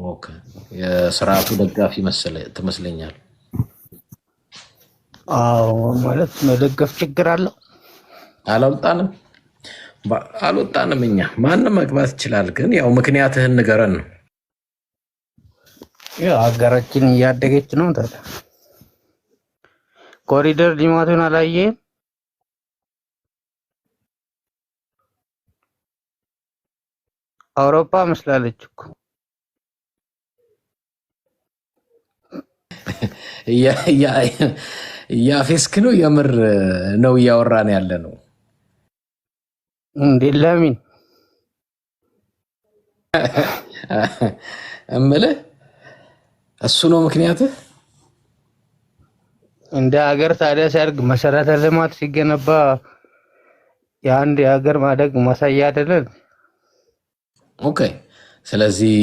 ኦኬ የስርዓቱ ደጋፊ ትመስለኛል። አዎ ማለት መደገፍ ችግር አለው። አልወጣንም እኛ ማንም መግባት ይችላል። ግን ያው ምክንያትህን ንገረን ነው። ያው ሀገራችን እያደገች ነው። ታዲያ ኮሪደር ልማቱን አላየህም? አውሮፓ መስላለች እኮ። ያፌስክ ነው የምር ነው እያወራን ያለ ነው እንዴ? ለምን እምልህ እሱ ነው ምክንያትህ። እንደ ሀገር ታዲያ ሲያድግ መሰረተ ልማት ሲገነባ የአንድ የሀገር ማደግ ማሳያ አይደለም? ኦኬ ስለዚህ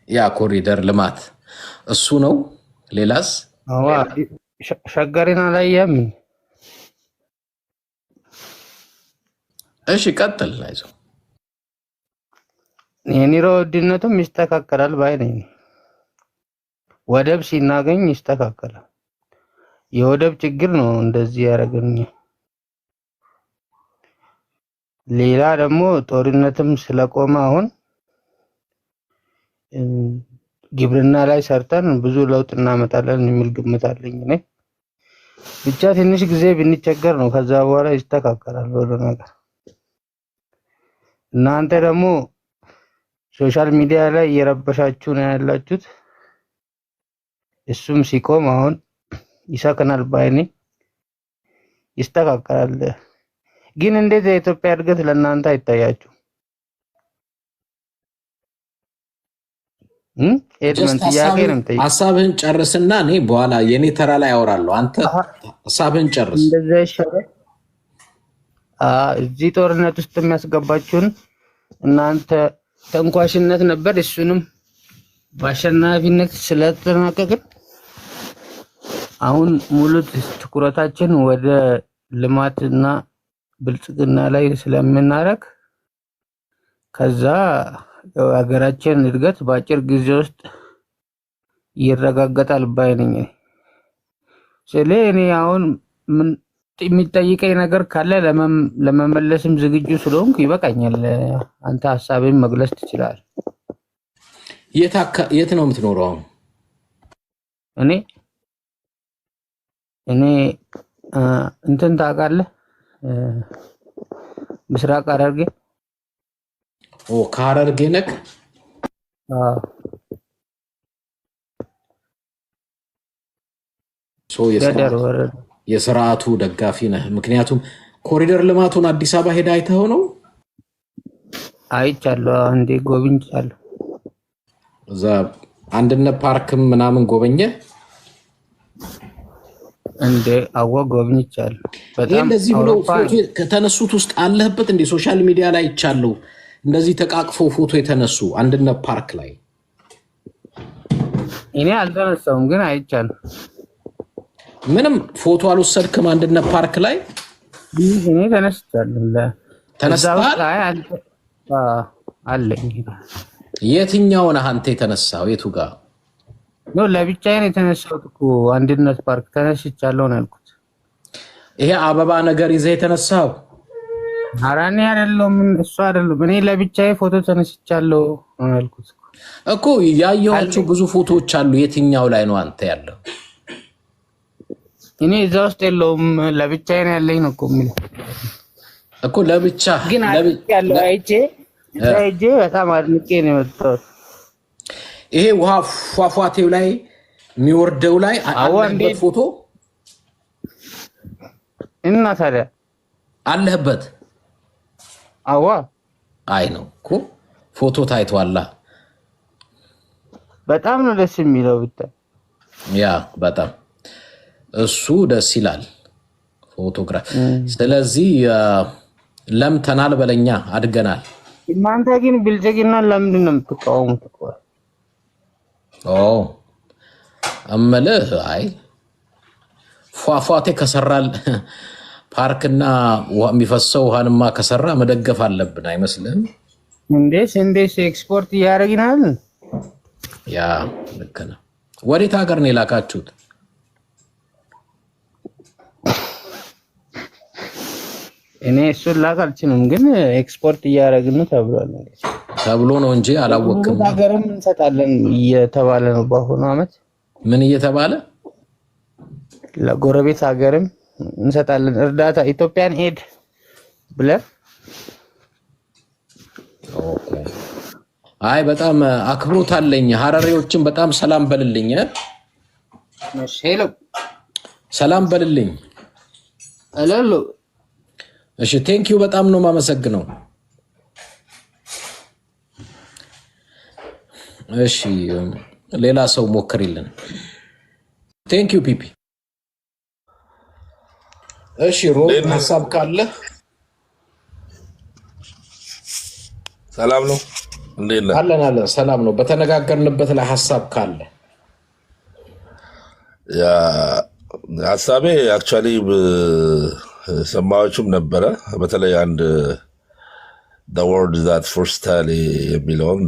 ያ ኮሪደር ልማት እሱ ነው። ሌላስ? አዋ ሸገሪና አላየህም? እሺ ቀጥል። አይዞህ የኑሮ ውድነቱም ይስተካከላል ባይ ነኝ። ወደብ ሲናገኝ ይስተካከላል። የወደብ ችግር ነው እንደዚህ ያደረገን። ሌላ ደግሞ ጦርነትም ስለቆመ አሁን ግብርና ላይ ሰርተን ብዙ ለውጥ እናመጣለን የሚል ግምት አለኝ እኔ። ብቻ ትንሽ ጊዜ ብንቸገር ነው፣ ከዛ በኋላ ይስተካከላል ሁሉ ነገር። እናንተ ደግሞ ሶሻል ሚዲያ ላይ እየረበሻችሁ ነው ያላችሁት። እሱም ሲቆም አሁን ይሰከናል ባይኔ፣ ይስተካከላል። ግን እንዴት የኢትዮጵያ እድገት ለእናንተ አይታያችሁ? ሀሳብህን ጨርስና እኔ በኋላ የኔ ተራ ላይ አወራለሁ። አንተ ሀሳብህን ጨርስ። እንደዛ ይሻላል። እዚህ ጦርነት ውስጥ የሚያስገባችሁን እናንተ ተንኳሽነት ነበር። እሱንም በአሸናፊነት ስለተጠናቀቅን አሁን ሙሉ ትኩረታችን ወደ ልማትና ብልጽግና ላይ ስለምናረግ ከዛ ሀገራችን እድገት በአጭር ጊዜ ውስጥ ይረጋገጣል ባይ ነኝ። እኔ አሁን ምን የሚጠይቀኝ ነገር ካለ ለመመለስም ዝግጁ ስለሆንኩ ይበቃኛል። አንተ ሀሳብን መግለጽ ትችላለህ። የት ነው የምትኖረው? እኔ እንትን ታውቃለህ? ምስራቅ ሐረርጌ። ከሐረርጌ ነክ? የስርዓቱ ደጋፊ ነህ? ምክንያቱም ኮሪደር ልማቱን አዲስ አበባ ሄዳ አይተኸው ነው? አይቻለሁ፣ አንዴ ጎብኝቻለሁ። እዛ አንድነት ፓርክም ምናምን ጎበኘ እንደ ጎብኝቻለሁ። በጣም እንደዚህ ብሎ ፎቶ ከተነሱት ውስጥ አለህበት እንደ ሶሻል ሚዲያ ላይ ይቻለው እንደዚህ ተቃቅፈው ፎቶ የተነሱ አንድነት ፓርክ ላይ? እኔ አልተነሳሁም ግን አይቻለሁ። ምንም ፎቶ አልወሰድክም አንድነት ፓርክ ላይ? እኔ ተነስቻለሁ። ተነስተሃል? አለኝ። የትኛው ነህ አንተ የተነሳው? የቱ ጋር ነው? ለብቻዬ ነው የተነሳሁት እኮ አንድነት ፓርክ ተነስቻለሁ ነው ያልኩት። ይሄ አበባ ነገር ይዘህ የተነሳው? ኧረ እኔ አይደለሁም፣ እሱ አይደለም። እኔ ለብቻዬ ፎቶ ተነስቻለሁ ነው ያልኩት እኮ። ያየኋቸው ብዙ ፎቶዎች አሉ። የትኛው ላይ ነው አንተ ያለው? እኔ እዛ ውስጥ የለውም፣ ለብቻዬ ነው ያለኝ ነው እኮ የሚለው እኮ። ለብቻ ግን ያለው አይቼ በጣም አድንቄ ነው የመጣሁት። ይሄ ውሃ ፏፏቴው ላይ የሚወርደው ላይ አለበት ፎቶ እና ታዲያ አለበት? አዋ አይ ነው እኮ ፎቶ ታይቷላ። በጣም ነው ደስ የሚለው ብታይ። ያ በጣም እሱ ደስ ይላል ፎቶግራፍ። ስለዚህ ለምተናል በለኛ፣ አድገናል። እናንተ ግን ብልጽግና ለምንድን ነው የምትቃወሙት? እምልህ አይ ፏፏቴ ከሰራል ፓርክና የሚፈሰው ውሃንማ ከሰራ መደገፍ አለብን አይመስልህም? እንዴስ ኤክስፖርት እያደረግናል። ያ ልክ ነው። ወዴት ሀገር ነው የላካችሁት? እኔ እሱን ላክ አልችልም፣ ግን ኤክስፖርት እያደረግን ተብሎ ነው እንጂ አላወቅም። ሀገርም እንሰጣለን እየተባለ ነው በአሁኑ አመት። ምን እየተባለ? ለጎረቤት ሀገርም እንሰጣለን እርዳታ ኢትዮጵያን ኤድ ብለን። ኦኬ። አይ በጣም አክብሮት አለኝ። ሀረሪዎችን በጣም ሰላም በልልኝ። ሄሎ ሰላም በልልኝ። ሄሎ እሺ ቴንኪው በጣም ነው ማመሰግነው። እሺ ሌላ ሰው ሞክሪልን። ቴንኪው ፒፒ። እሺ ሮብ ሐሳብ ካለ ሰላም ነው እንዴት ነህ? አለን ሰላም ነው። በተነጋገርንበት ላይ ሐሳብ ካለ ያ ሐሳቤ አክቹአሊ ሰማዎችም ነበረ። በተለይ አንድ the word that first tally የሚለውን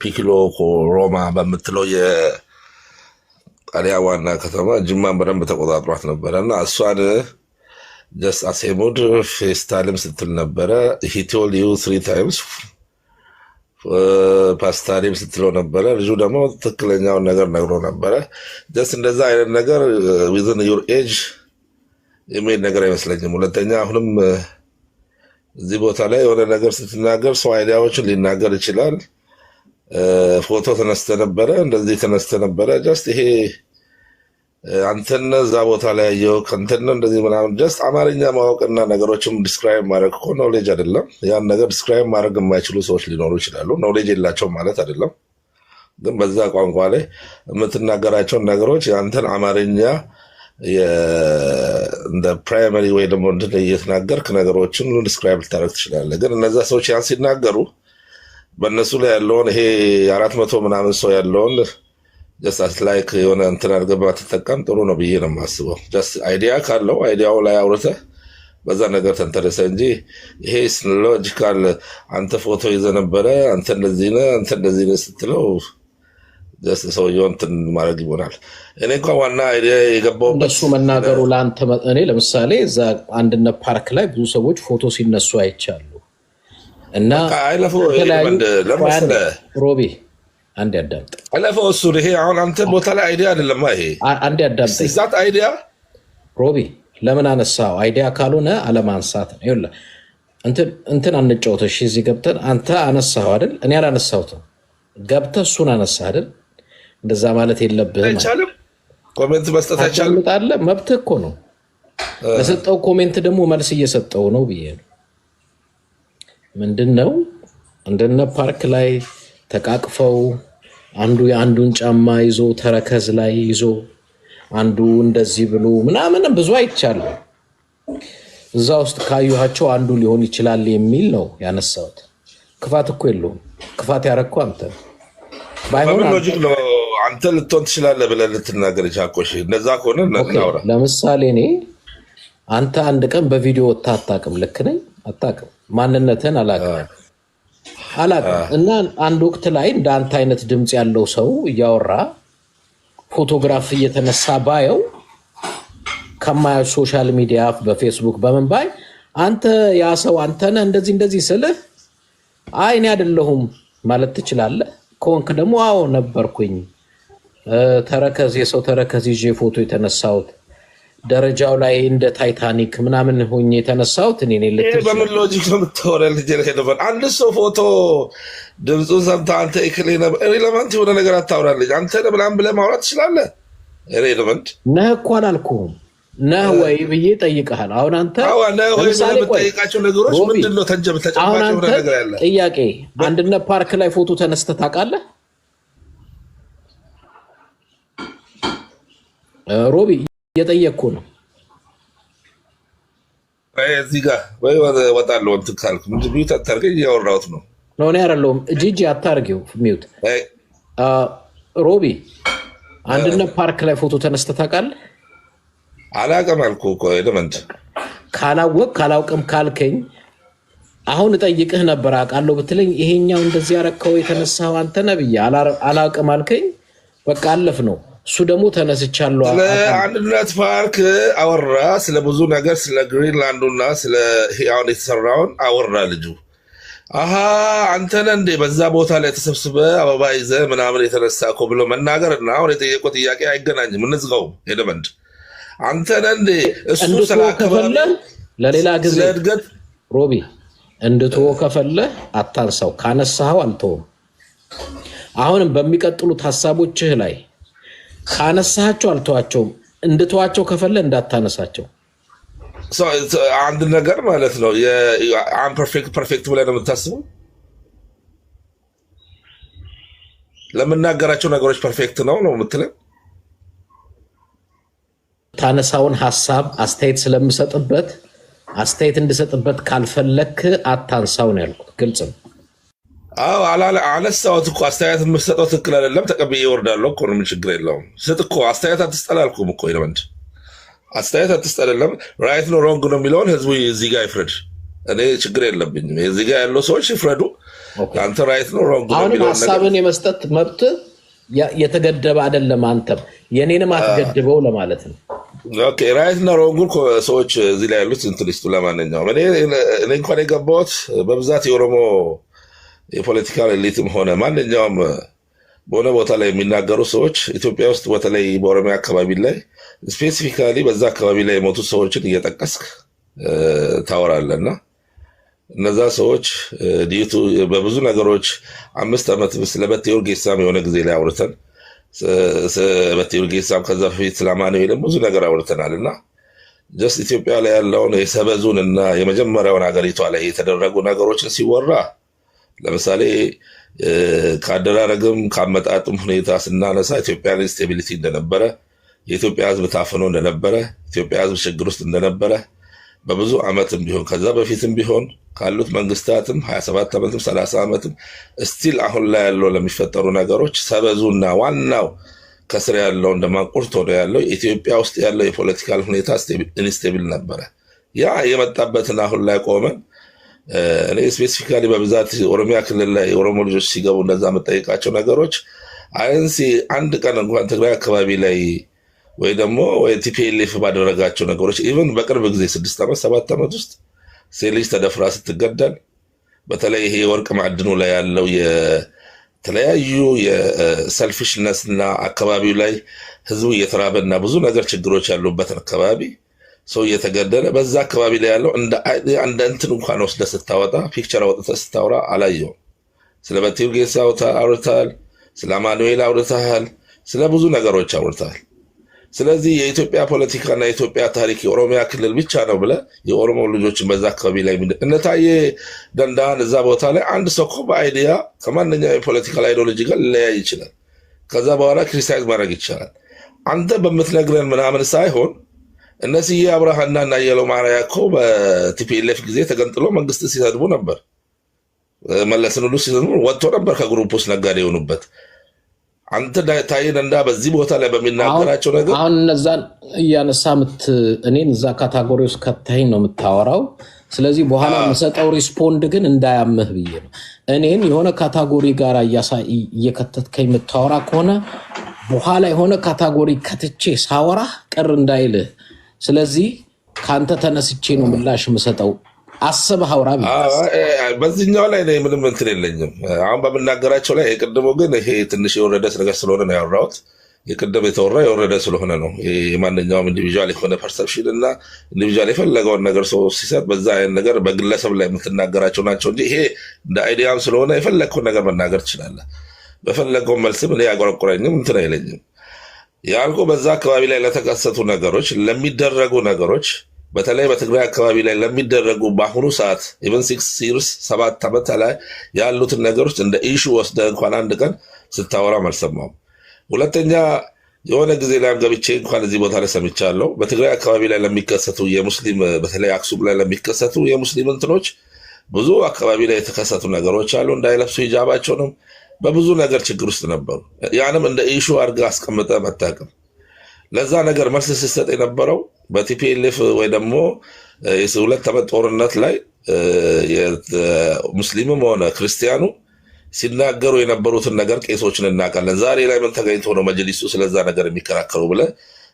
ፒኪሎ ሮማ በምትለው የጣሊያን ዋና ከተማ ጅማን በደንብ ተቆጣጥሯት ነበረ እና እሷን ጀስት አሴሙድ ፌስታልም ስትል ነበረ። he told you 3 times ፓስታሊም ስትለው ነበረ። ልጁ ደግሞ ትክክለኛውን ነገር ነግሮ ነበረ። ጀስት እንደዛ አይነት ነገር within your age የሚሄድ ነገር አይመስለኝም። ሁለተኛ አሁንም እዚህ ቦታ ላይ የሆነ ነገር ስትናገር ሰው አይዲያዎችን ሊናገር ይችላል። ፎቶ ተነስተ ነበረ፣ እንደዚህ ተነስተ ነበረ። ጀስት ይሄ አንተነ እዛ ቦታ ላይ ያየው ከንተነ እንደዚህ ምናምን ጀስት አማርኛ ማወቅና ነገሮችም ዲስክራይብ ማድረግ እኮ ኖሌጅ አይደለም። ያን ነገር ዲስክራይብ ማድረግ የማይችሉ ሰዎች ሊኖሩ ይችላሉ። ኖሌጅ የላቸውም ማለት አይደለም፣ ግን በዛ ቋንቋ ላይ የምትናገራቸውን ነገሮች የአንተን አማርኛ እንደ ፕራይመሪ ወይ ደግሞ እንትን እየተናገርክ ነገሮችን ዲስክራይብ ልታደርግ ትችላለህ። ግን እነዛ ሰዎች ያን ሲናገሩ በእነሱ ላይ ያለውን ይሄ 400 ምናምን ሰው ያለውን ጀስት ላይክ የሆነ እንትን አድርገህ ባትጠቀም ጥሩ ነው ብዬ ነው የማስበው። ጀስት አይዲያ ካለው አይዲያው ላይ አውርተህ በዛ ነገር ተንተረሰ እንጂ ይሄ ሎጂካል አንተ ፎቶ ይዘህ ነበረ አንተ እንደዚህ ነህ ስትለው ጀስት ሰውየውን እንትን ማድረግ ይሆናል። እኔ እንኳን ዋና አይዲያ የገባው እንደሱ መናገሩ ለአንተ እኔ ለምሳሌ እዛ አንድነት ፓርክ ላይ ብዙ ሰዎች ፎቶ ሲነሱ አይቻሉ እና ሮቢ አንድ ያዳምጥ አለፈው እሱ ይሄ አሁን አንተ ቦታ ላይ አይዲያ አይደለም። ይሄ አንድ ያዳምጥ ዛት አይዲያ ሮቢ ለምን አነሳው? አይዲያ ካልሆነ አለማንሳት ነው። ይኸውልህ እንትን አንጫወተሽ እዚህ ገብተን አንተ አነሳው አይደል? እኔ አላነሳሁትም። ገብተህ እሱን አነሳህ አይደል? እንደዛ ማለት የለብህም። አይቻልም። ኮሜንት መስጠት አይቻልም። መብትህ እኮ ነው። ለሰጠው ኮሜንት ደግሞ መልስ እየሰጠው ነው ብዬ ነው። ምንድነው አንድነት ፓርክ ላይ ተቃቅፈው አንዱ የአንዱን ጫማ ይዞ ተረከዝ ላይ ይዞ አንዱ እንደዚህ ብሎ ምናምን ብዙ አይቻልም። እዛ ውስጥ ካዩሃቸው አንዱ ሊሆን ይችላል የሚል ነው ያነሳሁት። ክፋት እኮ የለውም። ክፋት ያረከው አንተ ባይሆን ሎጂክ ነው። አንተ ልትሆን ትችላለህ ብለህ ልትናገር ይቻኮሽ እንደዛ ከሆነ እናውራ። ለምሳሌ እኔ አንተ አንድ ቀን በቪዲዮ ወጥተህ አታውቅም። ልክ ነኝ? አታውቅም። ማንነትህን አላውቅም እና አንድ ወቅት ላይ እንደ አንተ አይነት ድምፅ ያለው ሰው እያወራ ፎቶግራፍ እየተነሳ ባየው ከማየው ሶሻል ሚዲያ በፌስቡክ በምን ባይ አንተ ያ ሰው አንተ ነህ እንደዚህ ስልህ አይ እኔ አይደለሁም ማለት ትችላለህ። ከሆንክ ደግሞ አዎ ነበርኩኝ፣ ተረከዝ የሰው ተረከዝ ይዤ ፎቶ የተነሳሁት ደረጃው ላይ እንደ ታይታኒክ ምናምን ሆኜ የተነሳሁት እኔ ነኝ ልትል በምን ሎጂክ ነው የምታወራው? ልጅ ለከደፈ አንድ ሰው ፎቶ ድምፁን ሰምተህ አንተ እክሌ ነበር ሪሌቫንት የሆነ ነገር አታውራልኝ። አንተ ምናምን ብለህ ማውራት ትችላለህ። ሪሌቫንት ነህ እኮ አላልኩህም። ነህ ወይ ብዬ ጠይቀሃል። አሁን አንተ ነህ ወይ ብለህ የምትጠይቃቸው ነገሮች ምንድን ነው? ተጨባጭ የሆነ ነገር ያለ ጥያቄ። አንድነት ፓርክ ላይ ፎቶ ተነስተህ ታውቃለህ ሮቢ? እየጠየቅኩ ነው። እዚህ ጋር ወይ ወጣለሁ እንትን ካልክ ምንድን ሚዩት አታርገኝ፣ እያወራሁት ነው። እኔ አይደለሁም። ጂጂ አታርጊው ሚዩት። ሮቢ አንድነት ፓርክ ላይ ፎቶ ተነስተህ ታውቃለህ? አላውቅም አልኩህ እኮ ኤሌመንት። ካላወቅ ካላውቅም ካልከኝ አሁን እጠይቅህ ነበር አውቃለሁ ብትለኝ ይሄኛው እንደዚህ ያረከው የተነሳው አንተ ነብይ አላውቅም አልከኝ። በቃ አለፍ ነው። እሱ ደግሞ ተነስቻለሁ ስለ አንድነት ፓርክ አወራ፣ ስለ ብዙ ነገር፣ ስለ ግሪንላንዱና ስለ አሁን የተሰራውን አወራ ልጁ። አሃ አንተ ነህ እንዴ በዛ ቦታ ላይ ተሰብስበ አበባ ይዘህ ምናምን የተነሳ እኮ ብሎ መናገር እና አሁን የጠየቀው ጥያቄ አይገናኝም። እንዝጋው ሄደመንድ አንተ ነህ እንዴ እሱ ስለከፈለ ለሌላ ጊዜ እድገት ሮቢ እንድትወ ከፈለ አታንሳው፣ ካነሳው አልተውም። አሁንም በሚቀጥሉት ሐሳቦችህ ላይ ካነሳቸው አልተዋቸውም። እንድትዋቸው ከፈለ እንዳታነሳቸው። አንድ ነገር ማለት ነው አም ፐርፌክት ብለህ ነው የምታስበው። ለምናገራቸው ነገሮች ፐርፌክት ነው የምትለው። ታነሳውን ሐሳብ አስተያየት ስለምሰጥበት አስተያየት እንድሰጥበት ካልፈለክ አታንሳው ነው ያልኩት። ግልጽ ነው። አዎ አነሳሁት እኮ አስተያየት የምሰጠው ትክክል አይደለም ተቀብዬ እወርዳለሁ እኮ ነው። ምን ችግር የለውም። ስጥ እኮ አስተያየት አትስጠላልኩም እኮ ይለምንድ አስተያየት አትስጠላለም። ራይት ነው ሮንግ ነው የሚለውን ህዝቡ እዚህ ጋር ይፍረድ። እኔ ችግር የለብኝም። እዚህ ጋር ያለው ሰዎች ይፍረዱ። አንተ ራይት ነው ሮንግ ነው የሚለውን ነገር ሐሳብን የመስጠት መብት የተገደበ አይደለም። አንተም የኔንም አትገድበው ለማለት ነው። ኦኬ ራይት ነው ሮንግ ሰዎች እዚህ ላይ ያሉት እንትን ሊስቱ። ለማንኛውም እኔ እንኳን የገባሁት በብዛት የኦሮሞ የፖለቲካል ኤሊትም ሆነ ማንኛውም በሆነ ቦታ ላይ የሚናገሩ ሰዎች ኢትዮጵያ ውስጥ በተለይ በኦሮሚያ አካባቢ ላይ ስፔሲፊካሊ በዛ አካባቢ ላይ የሞቱ ሰዎችን እየጠቀስክ ታወራለና እነዛ ሰዎች ዲቱ በብዙ ነገሮች 5 ዓመት ስለበቴ ኡርጌሳም የሆነ ጊዜ ላይ አውርተን በቴ ኡርጌሳም ከዛ በፊት ስለማንዌልም ብዙ ነገር አውርተናልና ጀስት ኢትዮጵያ ላይ ያለውን የሰበዙን እና የመጀመሪያውን ሀገሪቷ ላይ የተደረጉ ነገሮችን ሲወራ ለምሳሌ ከአደራረግም ከአመጣጥም ሁኔታ ስናነሳ ኢትዮጵያ ላይ ስቴቢሊቲ እንደነበረ፣ የኢትዮጵያ ሕዝብ ታፍኖ እንደነበረ፣ ኢትዮጵያ ሕዝብ ችግር ውስጥ እንደነበረ በብዙ ዓመትም ቢሆን ከዛ በፊትም ቢሆን ካሉት መንግስታትም 27 ዓመትም 30 ዓመትም ስቲል አሁን ላይ ያለው ለሚፈጠሩ ነገሮች ሰበዙና ዋናው ከስር ያለው እንደማንቁርት ሆኖ ያለው ኢትዮጵያ ውስጥ ያለው የፖለቲካል ሁኔታ ኢንስቴብል ነበረ። ያ የመጣበትን አሁን ላይ ቆመን እኔ ስፔሲፊካሊ በብዛት ኦሮሚያ ክልል ላይ የኦሮሞ ልጆች ሲገቡ እንደዛ የምጠይቃቸው ነገሮች አይንሲ አንድ ቀን እንኳን ትግራይ አካባቢ ላይ ወይ ደግሞ ወይ ቲፒኤልኤፍ ባደረጋቸው ነገሮች ኢቭን በቅርብ ጊዜ 6 ዓመት 7 ዓመት ውስጥ ሴት ልጅ ተደፍራ ስትገደል በተለይ ይሄ የወርቅ ማዕድኑ ላይ ያለው የተለያዩ የሰልፊሽነስ እና አካባቢው ላይ ህዝቡ እየተራበና ብዙ ነገር ችግሮች ያሉበትን አካባቢ ሰው እየተገደለ በዛ አካባቢ ላይ ያለው እንደ እንትን እንኳን ወስደ ስታወጣ ፒክቸር አውጥተ ስታወራ አላየውም። ስለ በቴ ኡርጌሳ አውርተሃል፣ ስለ አማኑኤል አውርተሃል፣ ስለ ብዙ ነገሮች አውርተሃል። ስለዚህ የኢትዮጵያ ፖለቲካና የኢትዮጵያ ታሪክ የኦሮሚያ ክልል ብቻ ነው ብለ የኦሮሞ ልጆችን በዛ አካባቢ ላይ እነታየ ደንዳን እዛ ቦታ ላይ አንድ ሰው እኮ በአይዲያ ከማንኛው የፖለቲካል አይዲዮሎጂ ጋር ሊለያይ ይችላል። ከዛ በኋላ ክሪቲሳይዝ ማድረግ ይቻላል። አንተ በምትነግረን ምናምን ሳይሆን እነዚህ አብርሃና እና የለው ማርያ እኮ በቲፒኤልኤፍ ጊዜ ተገንጥሎ መንግስት ሲሰድቡ ነበር። መለስን ሁሉ ሲሰድቡ ወጥቶ ነበር ከግሩፕ ውስጥ ነጋዴ የሆኑበት። አንተ ታይን እንዳ በዚህ ቦታ ላይ በሚናገራቸው ነገር አሁን እነዛን እያነሳ እኔን እዛ ካታጎሪ ውስጥ ከተኸኝ ነው የምታወራው። ስለዚህ በኋላ የምሰጠው ሪስፖንድ ግን እንዳያምህ ብዬ ነው። እኔን የሆነ ካታጎሪ ጋር እየከተትከኝ የምታወራ ከሆነ በኋላ የሆነ ካታጎሪ ከትቼ ሳወራ ቅር እንዳይልህ። ስለዚህ ካንተ ተነስቼ ነው ምላሽ የምሰጠው። አስበህ አውራ። በዚህኛው ላይ ምንም እንትን የለኝም። አሁን በምናገራቸው ላይ የቅድሞ ግን ይሄ ትንሽ የወረደ ነገር ስለሆነ ነው ያወራሁት። የቅድም የተወራ የወረደ ስለሆነ ነው። የማንኛውም ኢንዲቪዥዋል የሆነ ፐርሰፕሽን እና ኢንዲቪዥዋል የፈለገውን ነገር ሰው ሲሰጥ በዛ አይነት ነገር በግለሰብ ላይ የምትናገራቸው ናቸው እንጂ ይሄ እንደ አይዲያም ስለሆነ የፈለግከውን ነገር መናገር ትችላለህ። በፈለገው መልስም እኔ ያቆረቁረኝም እንትን አይለኝም። ያልኩ በዛ አካባቢ ላይ ለተከሰቱ ነገሮች ለሚደረጉ ነገሮች በተለይ በትግራይ አካባቢ ላይ ለሚደረጉ በአሁኑ ሰዓት ኢቨን 6 years 7 ዓመት ላይ ያሉትን ነገሮች እንደ ኢሹ ወስደ እንኳን አንድ ቀን ስታወራ አልሰማሁም። ሁለተኛ የሆነ ጊዜ ላይም ገብቼ እንኳን እዚህ ቦታ ላይ ሰምቻለሁ። በትግራይ አካባቢ ላይ ለሚከሰቱ የሙስሊም በተለይ አክሱም ላይ ለሚከሰቱ የሙስሊም እንትኖች ብዙ አካባቢ ላይ የተከሰቱ ነገሮች አሉ። እንዳይለብሱ ሂጃባቸውንም በብዙ ነገር ችግር ውስጥ ነበሩ። ያንም እንደ ኢሹ አድርገህ አስቀምጠህ መታቀም ለዛ ነገር መልስ ሲሰጥ የነበረው በቲፒኤልኤፍ ወይ ደግሞ የሁለት ዓመት ጦርነት ላይ ሙስሊምም ሆነ ክርስቲያኑ ሲናገሩ የነበሩትን ነገር ቄሶችን እናውቃለን። ዛሬ ላይ ምን ተገኝቶ ነው መጅሊሱ ስለዛ ነገር የሚከራከሩ ብለህ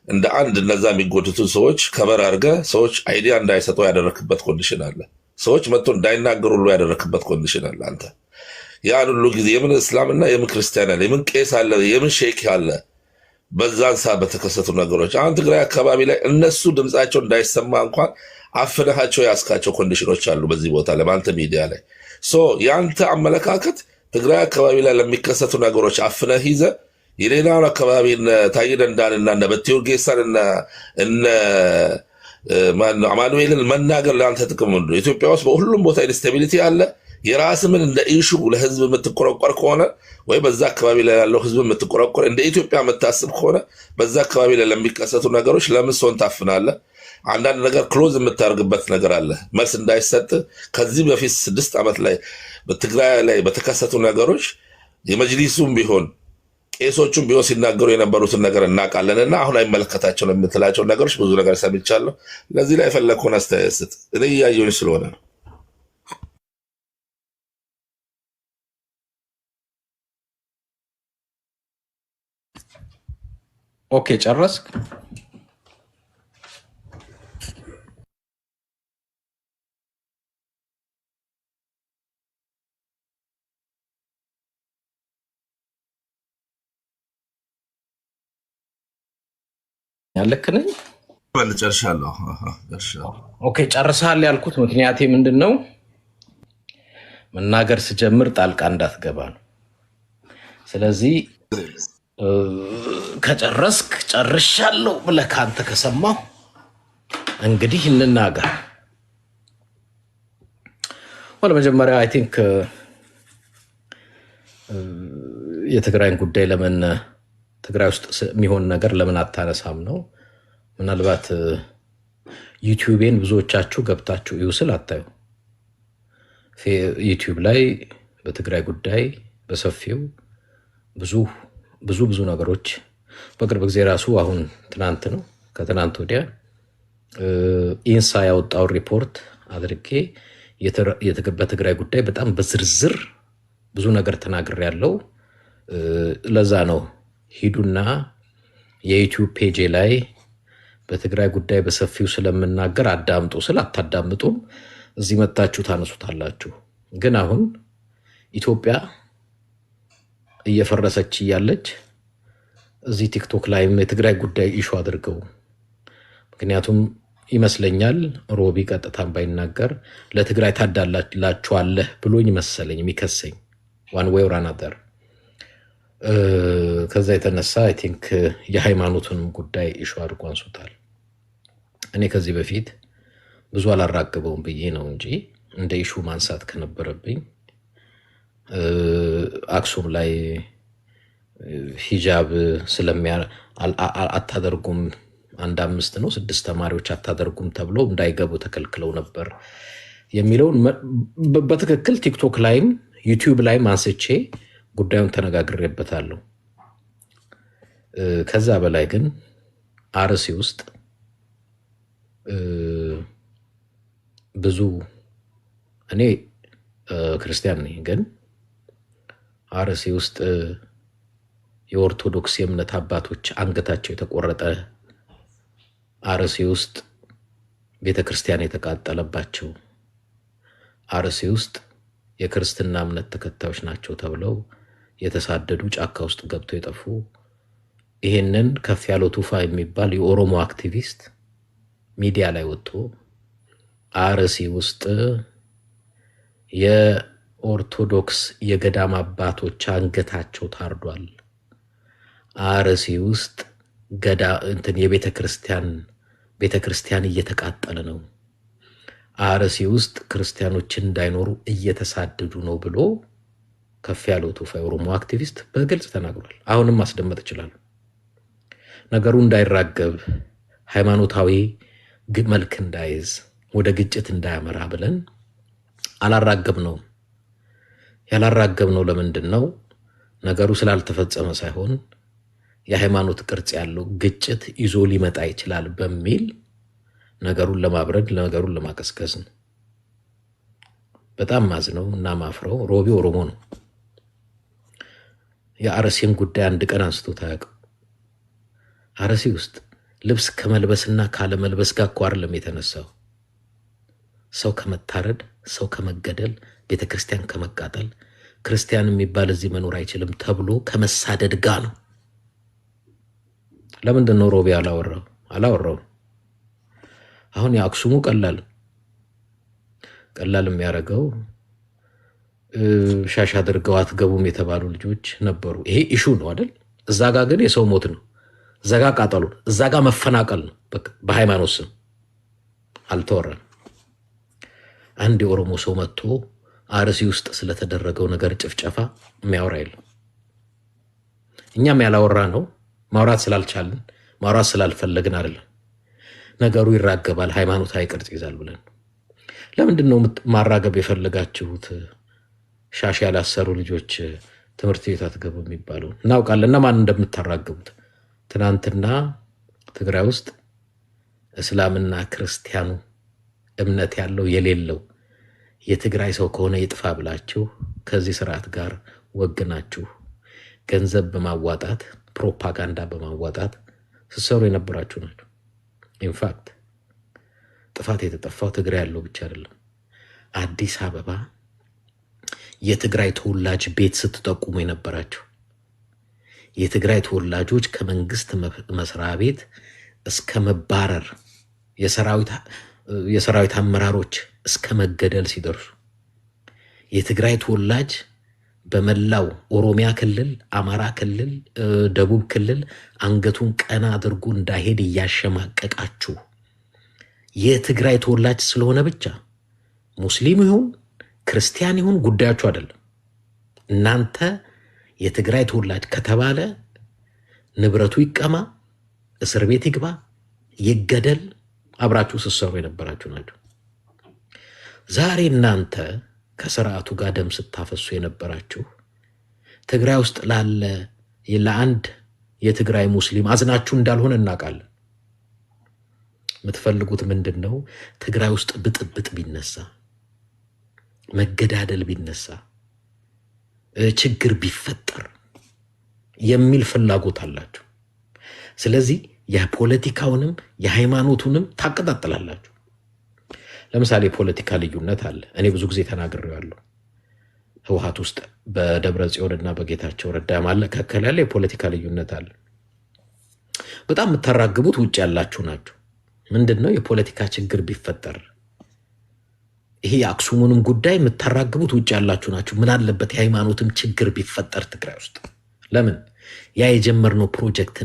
እንደ አንድ እነዛ የሚጎዱትን ሰዎች ከበር አድርገህ ሰዎች አይዲያ እንዳይሰጡ ያደረክበት ኮንዲሽን አለ። ሰዎች መጥቶ እንዳይናገሩ ሁሉ ያደረክበት ኮንዲሽን አለ። አንተ ያን ሁሉ ጊዜ የምን እስላምና የምን ክርስቲያን አለ፣ የምን ቄስ አለ፣ የምን ሼክ አለ። በዛን ሰዓት በተከሰቱ ነገሮች አሁን ትግራይ አካባቢ ላይ እነሱ ድምፃቸው እንዳይሰማ እንኳን አፍነሃቸው ያስካቸው ኮንዲሽኖች አሉ። በዚህ ቦታ ላይ በአንተ ሚዲያ ላይ የአንተ አመለካከት ትግራይ አካባቢ ላይ ለሚከሰቱ ነገሮች አፍነህ ይዘህ የሌላውን አካባቢ ታዬ ደንዳንና እነ በትዮ ኡርጌሳን እነ አማኑኤልን መናገር ለአንተ ጥቅም ነው። ኢትዮጵያ ውስጥ በሁሉም ቦታ ኢንስታቢሊቲ አለ። የራስምን እንደ ኢሹ ለህዝብ የምትቆረቆር ከሆነ ወይ በዛ አካባቢ ላይ ያለው ህዝብ የምትቆረቆር እንደ ኢትዮጵያ የምታስብ ከሆነ በዛ አካባቢ ላይ ለሚከሰቱ ነገሮች ለምን ሰውን ታፍናለህ? አንዳንድ ነገር ክሎዝ የምታደርግበት ነገር አለ መልስ እንዳይሰጥ። ከዚህ በፊት 6 ዓመት ላይ በትግራይ ላይ በተከሰቱ ነገሮች የመጅሊሱም ቢሆን ቄሶቹም ቢሆን ሲናገሩ የነበሩትን ነገር እናውቃለንና አሁን አይመለከታቸው ነው የምትላቸው ነገሮች ብዙ ነገር ሰምቻለሁ። ለዚህ ላይ የፈለግኩን አስተያየት ስጥ። እኔ እያየሁኝ ስለሆነ ነው። ኦኬ ጨረስክ? ልክ ነኝ? ጨርሻለሁ። ኦኬ ጨርሰሃል ያልኩት ምክንያቴ ምንድን ነው? መናገር ስጀምር ጣልቃ እንዳትገባ ነው። ስለዚህ ከጨረስክ ጨርሻለሁ ብለህ ካንተ ከሰማሁ እንግዲህ እንናገር። መጀመሪያ አይ ቲንክ የትግራይን ጉዳይ ለምን ትግራይ ውስጥ የሚሆን ነገር ለምን አታነሳም ነው። ምናልባት ዩቲዩቤን ብዙዎቻችሁ ገብታችሁ እዩ ስል አታዩ። ዩቲዩብ ላይ በትግራይ ጉዳይ በሰፊው ብዙ ነገሮች በቅርብ ጊዜ ራሱ አሁን ትናንት ነው ከትናንት ወዲያ ኢንሳ ያወጣው ሪፖርት አድርጌ በትግራይ ጉዳይ በጣም በዝርዝር ብዙ ነገር ተናግሬያለሁ። ለዛ ነው ሂዱና የዩቲዩብ ፔጅ ላይ በትግራይ ጉዳይ በሰፊው ስለምናገር አዳምጡ ስል አታዳምጡም። እዚህ መጣችሁ ታነሱታላችሁ። ግን አሁን ኢትዮጵያ እየፈረሰች እያለች እዚህ ቲክቶክ ላይ የትግራይ ጉዳይ ኢሹ አድርገው፣ ምክንያቱም ይመስለኛል ሮቢ ቀጥታም ባይናገር ለትግራይ ታዳላችኋለህ ብሎኝ መሰለኝ የሚከሰኝ ዋን ዌይ ኦር አናዘር። ከዛ የተነሳ አይ ቲንክ የሃይማኖቱንም ጉዳይ ኢሹ አድርጎ አንሱታል። እኔ ከዚህ በፊት ብዙ አላራግበውም ብዬ ነው እንጂ እንደ ኢሹ ማንሳት ከነበረብኝ አክሱም ላይ ሂጃብ አታደርጉም 5 ነው 6 ተማሪዎች አታደርጉም ተብሎ እንዳይገቡ ተከልክለው ነበር የሚለውን በትክክል ቲክቶክ ላይም ዩቲዩብ ላይም አንስቼ ጉዳዩን ተነጋግሬበታለሁ። ከዛ በላይ ግን አርሲ ውስጥ ብዙ እኔ ክርስቲያን ነኝ፣ ግን አርሲ ውስጥ የኦርቶዶክስ የእምነት አባቶች አንገታቸው የተቆረጠ፣ አርሲ ውስጥ ቤተክርስቲያን የተቃጠለባቸው፣ አርሲ ውስጥ የክርስትና እምነት ተከታዮች ናቸው ተብለው የተሳደዱ ጫካ ውስጥ ገብተው የጠፉ፣ ይሄንን ከፍ ያለው ቱፋ የሚባል የኦሮሞ አክቲቪስት ሚዲያ ላይ ወጥቶ አርሲ ውስጥ የኦርቶዶክስ የገዳም አባቶች አንገታቸው ታርዷል፣ አርሲ ውስጥ ቤተክርስቲያን እየተቃጠለ ነው፣ አርሲ ውስጥ ክርስቲያኖችን እንዳይኖሩ እየተሳደዱ ነው ብሎ ከፍ ያለው ቱፋ የኦሮሞ አክቲቪስት በግልጽ ተናግሯል። አሁንም ማስደመጥ ይችላል። ነገሩ እንዳይራገብ ሃይማኖታዊ መልክ እንዳይዝ ወደ ግጭት እንዳያመራ ብለን አላራገብነው። ያላራገብነው ለምንድን ነው? ነገሩ ስላልተፈጸመ ሳይሆን የሃይማኖት ቅርጽ ያለው ግጭት ይዞ ሊመጣ ይችላል በሚል ነገሩን ለማብረድ ነገሩን ለማቀስቀስ ነው። በጣም ማዝነው እና ማፍረው ሮቢ ኦሮሞ ነው። የአርሲን ጉዳይ አንድ ቀን አንስቶት አያውቅም። አርሲ ውስጥ ልብስ ከመልበስና ካለመልበስ ጋር እኮ አይደለም የተነሳው። ሰው ከመታረድ፣ ሰው ከመገደል፣ ቤተክርስቲያን ከመቃጠል፣ ክርስቲያን የሚባል እዚህ መኖር አይችልም ተብሎ ከመሳደድ ጋር ነው። ለምንድን ነው ሮቢ አላወራው? አሁን የአክሱሙ ቀላል የሚያደርገው ሻሽ አድርገው አትገቡም የተባሉ ልጆች ነበሩ። ይሄ ኢሹ ነው አይደል? እዛ ጋ ግን የሰው ሞት ነው። እዛ ጋ ቃጠሉ፣ እዛ ጋ መፈናቀል ነው። በሃይማኖት ስም አልተወራም። አንድ የኦሮሞ ሰው መጥቶ አርሲ ውስጥ ስለተደረገው ነገር ጭፍጨፋ የሚያወራ የለም። እኛም ያላወራ ነው ማውራት ስላልቻልን ማውራት ስላልፈለግን አይደለም። ነገሩ ይራገባል፣ ሃይማኖታዊ ቅርጽ ይዛል ብለን። ለምንድን ነው ማራገብ የፈለጋችሁት? ሻሽ ያላሰሩ ልጆች ትምህርት ቤት አትገቡ የሚባለው እናውቃለን እና ማን እንደምታራግቡት። ትናንትና ትግራይ ውስጥ እስላምና ክርስቲያኑ እምነት ያለው የሌለው የትግራይ ሰው ከሆነ ይጥፋ ብላችሁ ከዚህ ስርዓት ጋር ወግናችሁ ገንዘብ በማዋጣት ፕሮፓጋንዳ በማዋጣት ስትሰሩ የነበራችሁ ናቸው። ኢንፋክት ጥፋት የተጠፋው ትግራይ ያለው ብቻ አይደለም። አዲስ አበባ የትግራይ ተወላጅ ቤት ስትጠቁሙ የነበራችሁ የትግራይ ተወላጆች ከመንግስት መስሪያ ቤት እስከ መባረር የሰራዊት አመራሮች እስከ መገደል ሲደርሱ የትግራይ ተወላጅ በመላው ኦሮሚያ ክልል፣ አማራ ክልል፣ ደቡብ ክልል አንገቱን ቀና አድርጎ እንዳይሄድ እያሸማቀቃችሁ የትግራይ ተወላጅ ስለሆነ ብቻ ሙስሊም ይሁን ክርስቲያን ይሁን ጉዳያችሁ አይደለም። እናንተ የትግራይ ተወላጅ ከተባለ ንብረቱ ይቀማ፣ እስር ቤት ይግባ፣ ይገደል አብራችሁ ስትሰሩ የነበራችሁ ናቸው። ዛሬ እናንተ ከስርዓቱ ጋር ደም ስታፈሱ የነበራችሁ ትግራይ ውስጥ ላለ ለአንድ የትግራይ ሙስሊም አዝናችሁ እንዳልሆነ እናውቃለን። የምትፈልጉት ምንድን ነው? ትግራይ ውስጥ ብጥብጥ ቢነሳ፣ መገዳደል ቢነሳ፣ ችግር ቢፈጠር የሚል ፍላጎት አላችሁ። ስለዚህ የፖለቲካውንም የሃይማኖቱንም ታቀጣጥላላችሁ። ለምሳሌ የፖለቲካ ልዩነት አለ። እኔ ብዙ ጊዜ ተናግሬዋለሁ። ህወሓት ውስጥ በደብረ ጽዮንና በጌታቸው ረዳ መካከል ያለ የፖለቲካ ልዩነት አለ። በጣም የምታራግቡት ውጭ ያላችሁ ናችሁ። ምንድን ነው የፖለቲካ ችግር ቢፈጠር ይሄ የአክሱሙንም ጉዳይ የምታራግቡት ውጭ ያላችሁ ናችሁ። ምን አለበት የሃይማኖትም ችግር ቢፈጠር ትግራይ ውስጥ? ለምን ያ የጀመርነው ፕሮጀክት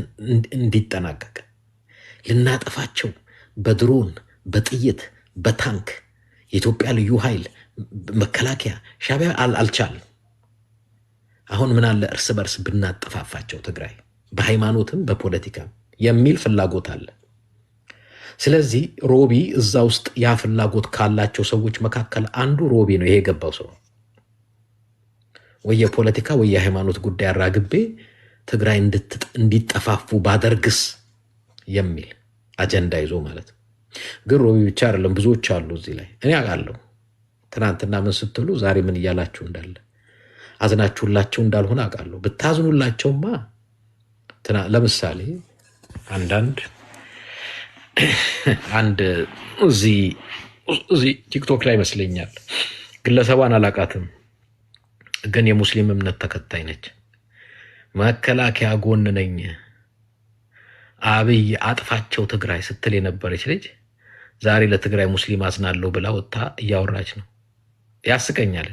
እንዲጠናቀቅ ልናጠፋቸው በድሮን በጥይት በታንክ የኢትዮጵያ ልዩ ኃይል መከላከያ ሻዕቢያ አልቻለም። አሁን ምን አለ እርስ በርስ ብናጠፋፋቸው ትግራይ በሃይማኖትም በፖለቲካም የሚል ፍላጎት አለ። ስለዚህ ሮቢ እዛ ውስጥ ያ ፍላጎት ካላቸው ሰዎች መካከል አንዱ ሮቢ ነው። ይሄ የገባው ሰው ወይ የፖለቲካ ወይ የሃይማኖት ጉዳይ አራግቤ ትግራይ እንዲጠፋፉ ባደርግስ የሚል አጀንዳ ይዞ ማለት ነው። ግን ሮቢ ብቻ አይደለም፣ ብዙዎች አሉ እዚህ ላይ። እኔ አውቃለሁ ትናንትና ምን ስትሉ ዛሬ ምን እያላችሁ እንዳለ፣ አዝናችሁላቸው እንዳልሆነ አውቃለሁ። ብታዝኑላቸውማ ለምሳሌ አንድ እዚህ ቲክቶክ ላይ ይመስለኛል፣ ግለሰቧን አላውቃትም፣ ግን የሙስሊም እምነት ተከታይ ነች። መከላከያ ጎን ነኝ፣ አብይ አጥፋቸው ትግራይ ስትል የነበረች ልጅ ዛሬ ለትግራይ ሙስሊም አዝናለሁ ብላ ወጥታ እያወራች ነው። ያስቀኛል።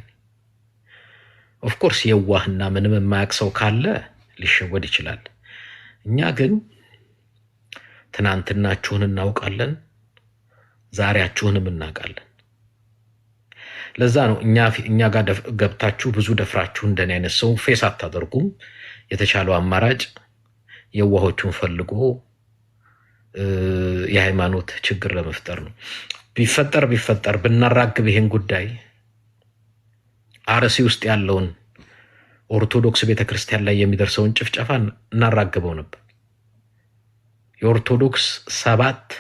ኦፍኮርስ የዋህና ምንም የማያውቅ ሰው ካለ ሊሸወድ ይችላል። እኛ ግን ትናንትናችሁን እናውቃለን፣ ዛሬያችሁንም እናውቃለን። ለዛ ነው እኛ ጋር ገብታችሁ ብዙ ደፍራችሁ እንደኔ አይነት ሰው ፌስ አታደርጉም። የተሻለው አማራጭ የዋሆቹን ፈልጎ የሃይማኖት ችግር ለመፍጠር ነው። ቢፈጠር ብናራግብ ይሄን ጉዳይ አርሲ ውስጥ ያለውን ኦርቶዶክስ ቤተክርስቲያን ላይ የሚደርሰውን ጭፍጨፋ እናራግበው ነበር። የኦርቶዶክስ 7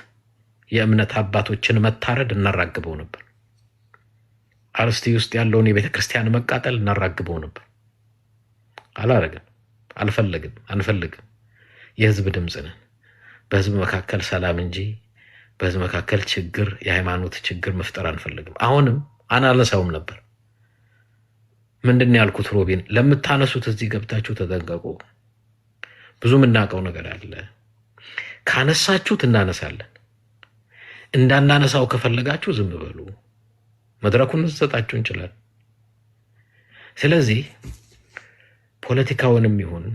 የእምነት አባቶችን መታረድ እናራግበው ነበር። አርስቲ ውስጥ ያለውን የቤተ ክርስቲያን መቃጠል እናራግበው ነበር። አላረግም፣ አልፈለግም፣ አንፈልግም። የህዝብ ድምፅ ነን። በህዝብ መካከል ሰላም እንጂ በህዝብ መካከል ችግር፣ የሃይማኖት ችግር መፍጠር አንፈልግም። አሁንም አናነሳውም ነበር። ምንድን ነው ያልኩት? ሮቢን ለምታነሱት እዚህ ገብታችሁ ተጠንቀቁ። ብዙ የምናውቀው ነገር አለ። ካነሳችሁት እናነሳለን። እንዳናነሳው ከፈለጋችሁ ዝም በሉ። መድረኩን እንሰጣችሁ እንችላለን። ስለዚህ ፖለቲካውንም ይሁን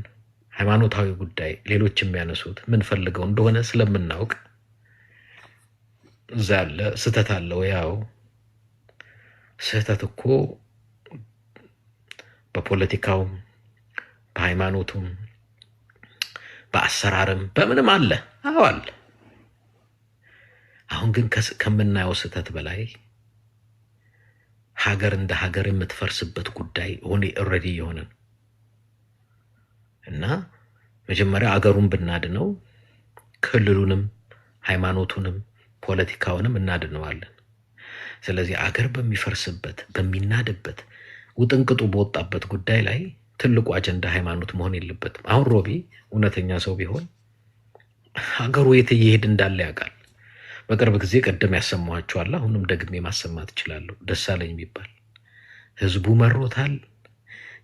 ሃይማኖታዊ ጉዳይ ሌሎች የሚያነሱት ምን ፈልገው እንደሆነ ስለምናውቅ እዛ ያለ ስህተት አለው። ያው ስህተት እኮ በፖለቲካውም በሃይማኖቱም በአሰራርም በምንም አለ። አዎ አለ። አሁን ግን ከምናየው ስህተት በላይ ሀገር እንደ ሀገር የምትፈርስበት ጉዳይ ሆነ ኦልሬዲ የሆነ እና መጀመሪያ አገሩን ብናድነው ክልሉንም ሃይማኖቱንም ፖለቲካውንም እናድነዋለን። ስለዚህ አገር በሚፈርስበት በሚናድበት ውጥንቅጡ በወጣበት ጉዳይ ላይ ትልቁ አጀንዳ ሃይማኖት መሆን የለበትም። አሁን ሮቢ እውነተኛ ሰው ቢሆን ሀገሩ የት እየሄድ እንዳለ ያውቃል። በቅርብ ጊዜ ቀደም ያሰማኋቸዋል። አሁንም ደግሜ ማሰማት እችላለሁ። ደሳለኝ የሚባል ህዝቡ መሮታል።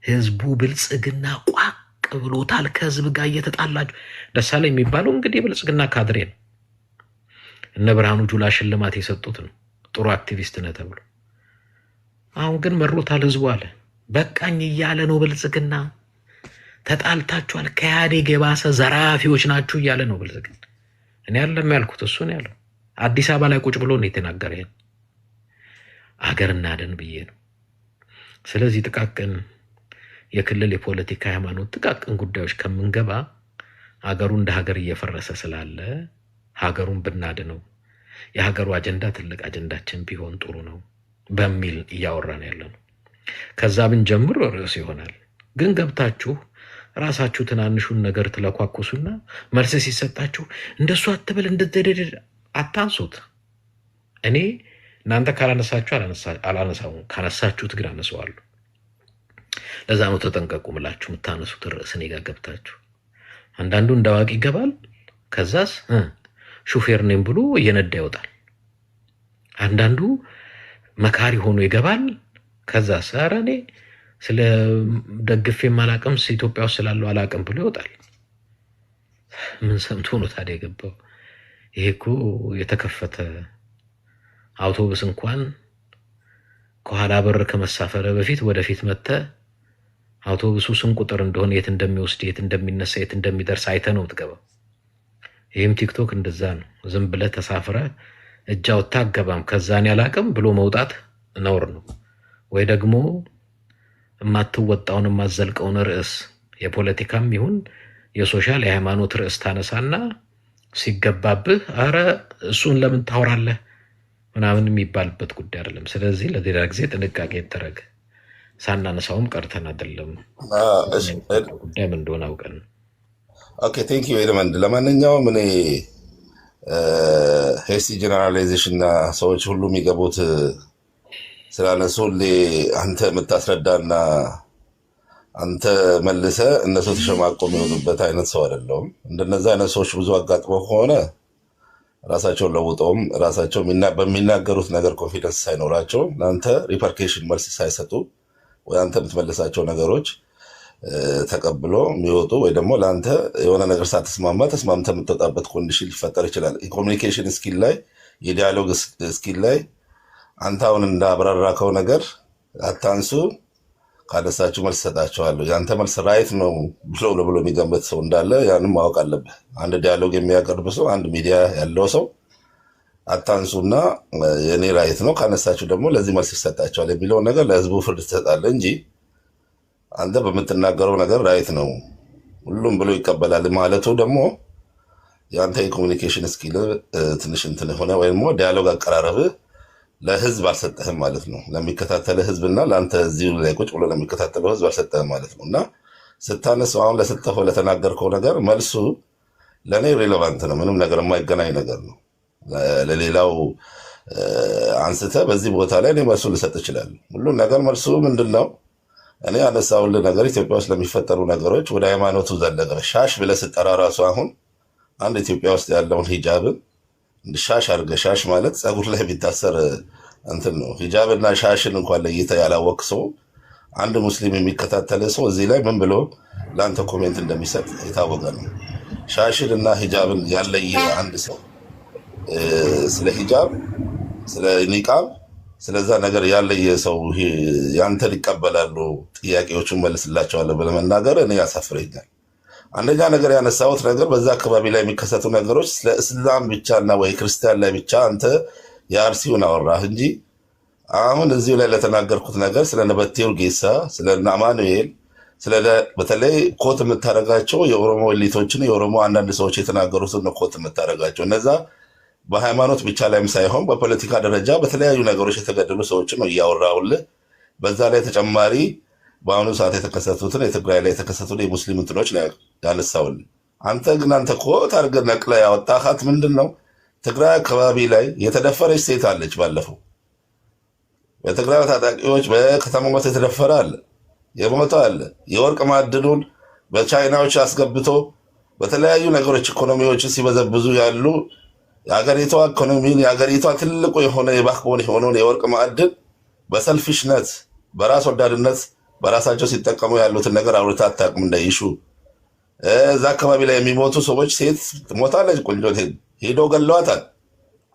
ህዝቡ ብልጽግና ቋቅ ብሎታል። ከህዝብ ጋር እየተጣላችሁ ደሳለኝ የሚባለው እንግዲህ የብልጽግና ካድሬ ነው። እነ ብርሃኑ ጁላ ሽልማት የሰጡት ነው። ጥሩ አክቲቪስት ነህ ተብሎ አሁን ግን መሮታል ህዝቡ አለ። በቃኝ እያለ ነው ብልጽግና። ተጣልታችኋል፣ ከኢህአዴግ የባሰ ዘራፊዎች ናችሁ እያለ ነው ብልጽግና። እኔ ያለም ያልኩት እሱ ነው ያለው። አዲስ አበባ ላይ ቁጭ ብሎ ነው የተናገረ። ይሄን አገር እናድን ብዬ ነው። ስለዚህ ጥቃቅን የክልል የፖለቲካ ሃይማኖት ጥቃቅን ጉዳዮች ከምንገባ ሀገሩ እንደ ሀገር እየፈረሰ ስላለ ሀገሩን ብናድነው የሀገሩ አጀንዳ ትልቅ አጀንዳችን ቢሆን ጥሩ ነው በሚል እያወራን ያለ ነው። ከዛ ብንጀምር ርዕስ ይሆናል። ግን ገብታችሁ ራሳችሁ ትናንሹን ነገር ትለኳኩሱና መልስ ሲሰጣችሁ እንደሱ አትበል እንደደደደ አታንሱት። እኔ እናንተ ካላነሳችሁ አላነሳውም፣ ካነሳችሁት ግን አነሳዋለሁ። ለዛ ነው ተጠንቀቁ ምላችሁ የምታነሱት ርዕስ እኔ ጋር ገብታችሁ። አንዳንዱ እንዳዋቂ ይገባል፣ ከዛስ ሹፌር ነኝ ብሎ እየነዳ ይወጣል። አንዳንዱ መካሪ ሆኖ ይገባል፣ ከዛስ ኧረ እኔ ስለ ደግፌም አላቅም ኢትዮጵያ ውስጥ ስላለው አላቅም ብሎ ይወጣል። ምን ሰምቶ ነው ታዲያ የገባው? ይሄ እኮ የተከፈተ አውቶቡስ እንኳን ከኋላ በር ከመሳፈረ በፊት ወደፊት መጥተ አውቶቡሱ ስንት ቁጥር እንደሆነ የት እንደሚወስድ የት እንደሚነሳ የት እንደሚደርስ አይተ ነው የምትገባው። ይህም ቲክቶክ እንደዛ ነው። ዝም ብለህ ተሳፍረ እጅ አውጥተህ አትገባም። ከዛን ያላቅም ብሎ መውጣት ነውር ነው። ወይ ደግሞ የማትወጣውን የማዘልቀውን ርዕስ የፖለቲካም ይሁን የሶሻል የሃይማኖት ርዕስ ታነሳና ሲገባብህ አረ እሱን ለምን ታወራለህ ምናምን የሚባልበት ጉዳይ አይደለም። ስለዚህ ለሌላ ጊዜ ጥንቃቄ ይደረግ። ሳናነሳውም ቀርተን አይደለም፣ ጉዳይ ምን እንደሆነ አውቀን። ኦኬ ቴንክ ዩ ኤድመንድ። ለማንኛውም እኔ ሄስቲ ጀነራላይዜሽን እና ሰዎች ሁሉ የሚገቡት ስላነሱ ሁሌ አንተ የምታስረዳና አንተ መልሰ እነሱ ተሸማቆ የሚሆኑበት አይነት ሰው አይደለሁም። እንደነዚ አይነት ሰዎች ብዙ አጋጥመው ከሆነ ራሳቸውን ለውጠውም ራሳቸው በሚናገሩት ነገር ኮንፊደንስ ሳይኖራቸው ለአንተ ሪፐርኬሽን መልስ ሳይሰጡ ወይ አንተ የምትመልሳቸው ነገሮች ተቀብሎ የሚወጡ ወይ ደግሞ ለአንተ የሆነ ነገር ሳትስማማ ተስማምተ የምትወጣበት ኮንዲሽን ሊፈጠር ይችላል። የኮሚኒኬሽን ስኪል ላይ የዲያሎግ ስኪል ላይ አንተ አሁን እንዳብራራከው ነገር አታንሱ፣ ካነሳችሁ መልስ ሰጣቸዋለሁ። የአንተ መልስ ራይት ነው ብሎ የሚገምት ሰው እንዳለ ያንም ማወቅ አለብህ። አንድ ዲያሎግ የሚያቀርብ ሰው፣ አንድ ሚዲያ ያለው ሰው አታንሱና የኔ ራይት ነው ካነሳችሁ ደግሞ ለዚህ መልስ ይሰጣቸዋል የሚለውን ነገር ለህዝቡ ፍርድ ትሰጣለህ እንጂ አንተ በምትናገረው ነገር ራይት ነው ሁሉም ብሎ ይቀበላል ማለቱ ደግሞ የአንተ የኮሚኒኬሽን ስኪል ትንሽ እንትን ሆነ ወይ ደግሞ ዲያሎግ አቀራረብህ ለህዝብ አልሰጠህም ማለት ነው። ለሚከታተለ ህዝብና ለአንተ እዚሁ ላይ ቁጭ ብሎ ለሚከታተለው ህዝብ አልሰጠህም ማለት ነው። እና ስታነሳው አሁን ለሰጠኸው ለተናገርከው ነገር መልሱ ለእኔ ሬሌቫንት ነው። ምንም ነገር የማይገናኝ ነገር ነው። ለሌላው አንስተ በዚህ ቦታ ላይ እኔ መልሱ ልሰጥ እችላለሁ። ሁሉን ነገር መልሱ ምንድን ነው? እኔ ያነሳውልህ ነገር ኢትዮጵያ ውስጥ ለሚፈጠሩ ነገሮች ወደ ሃይማኖቱ ዘለቀ። ሻሽ ብለህ ስጠራ ራሱ አሁን አንድ ኢትዮጵያ ውስጥ ያለውን ሂጃብን ሻሽ አድርገህ፣ ሻሽ ማለት ፀጉር ላይ የሚታሰር እንትን ነው። ሂጃብና ሻሽን እንኳን ለይተህ ያላወቅ ሰው አንድ ሙስሊም የሚከታተል ሰው እዚህ ላይ ምን ብሎ ለአንተ ኮሜንት እንደሚሰጥ የታወቀ ነው። ሻሽን እና ሂጃብን ያለየ አንድ ሰው ስለ ሂጃብ፣ ስለ ኒቃብ፣ ስለዛ ነገር ያለየ ሰው ያንተን ይቀበላሉ፣ ጥያቄዎቹን መልስላቸዋለሁ ብለህ መናገር እኔ ያሳፍረኛል። አንደኛ ነገር ያነሳሁት ነገር በዛ አካባቢ ላይ የሚከሰቱ ነገሮች ስለ እስላም ብቻና ወይ ክርስቲያን ላይ ብቻ አንተ የአርሲውን አወራህ እንጂ አሁን እዚሁ ላይ ለተናገርኩት ነገር ስለ ነበቴ ኡርጌሳ፣ ስለ አማኑኤል፣ በተለይ ኮት የምታደርጋቸው የኦሮሞ ኤሊቶችን የኦሮሞ አንዳንድ ሰዎች የተናገሩትን ኮት የምታደርጋቸው እነዛ በሃይማኖት ብቻ ላይም ሳይሆን በፖለቲካ ደረጃ በተለያዩ ነገሮች የተገደሉ ሰዎችን ነው እያወራሁልህ። በዛ ላይ ተጨማሪ በአሁኑ ሰዓት የተከሰቱትን የትግራይ ላይ የተከሰቱትን የሙስሊም እንትኖች ያነሳውልህ። አንተ ኮት አድርገህ ነቅለህ ያወጣሃት ምንድን ነው? ትግራይ አካባቢ ላይ የተደፈረች ሴት አለች። ባለፈው በትግራይ ታጣቂዎች በከተማ ውስጥ የተደፈረ አለ፣ የሞተ አለ። የወርቅ ማዕድኑን በቻይናዎች አስገብቶ በተለያዩ ነገሮች ኢኮኖሚዎችን ሲበዘብዙ ያሉ የሀገሪቷ ኢኮኖሚን የሀገሪቷ ትልቁ የሆነ የባክቦን የሆነውን የወርቅ ማዕድን በሰልፊሽነት በራስ ወዳድነት በራሳቸው ሲጠቀሙ ያሉትን ነገር አውርታ አታውቅም። እንዳይሹ እዛ አካባቢ ላይ የሚሞቱ ሰዎች ሴት ሞታለች፣ ቆንጆ ሄዶ ገለዋታል።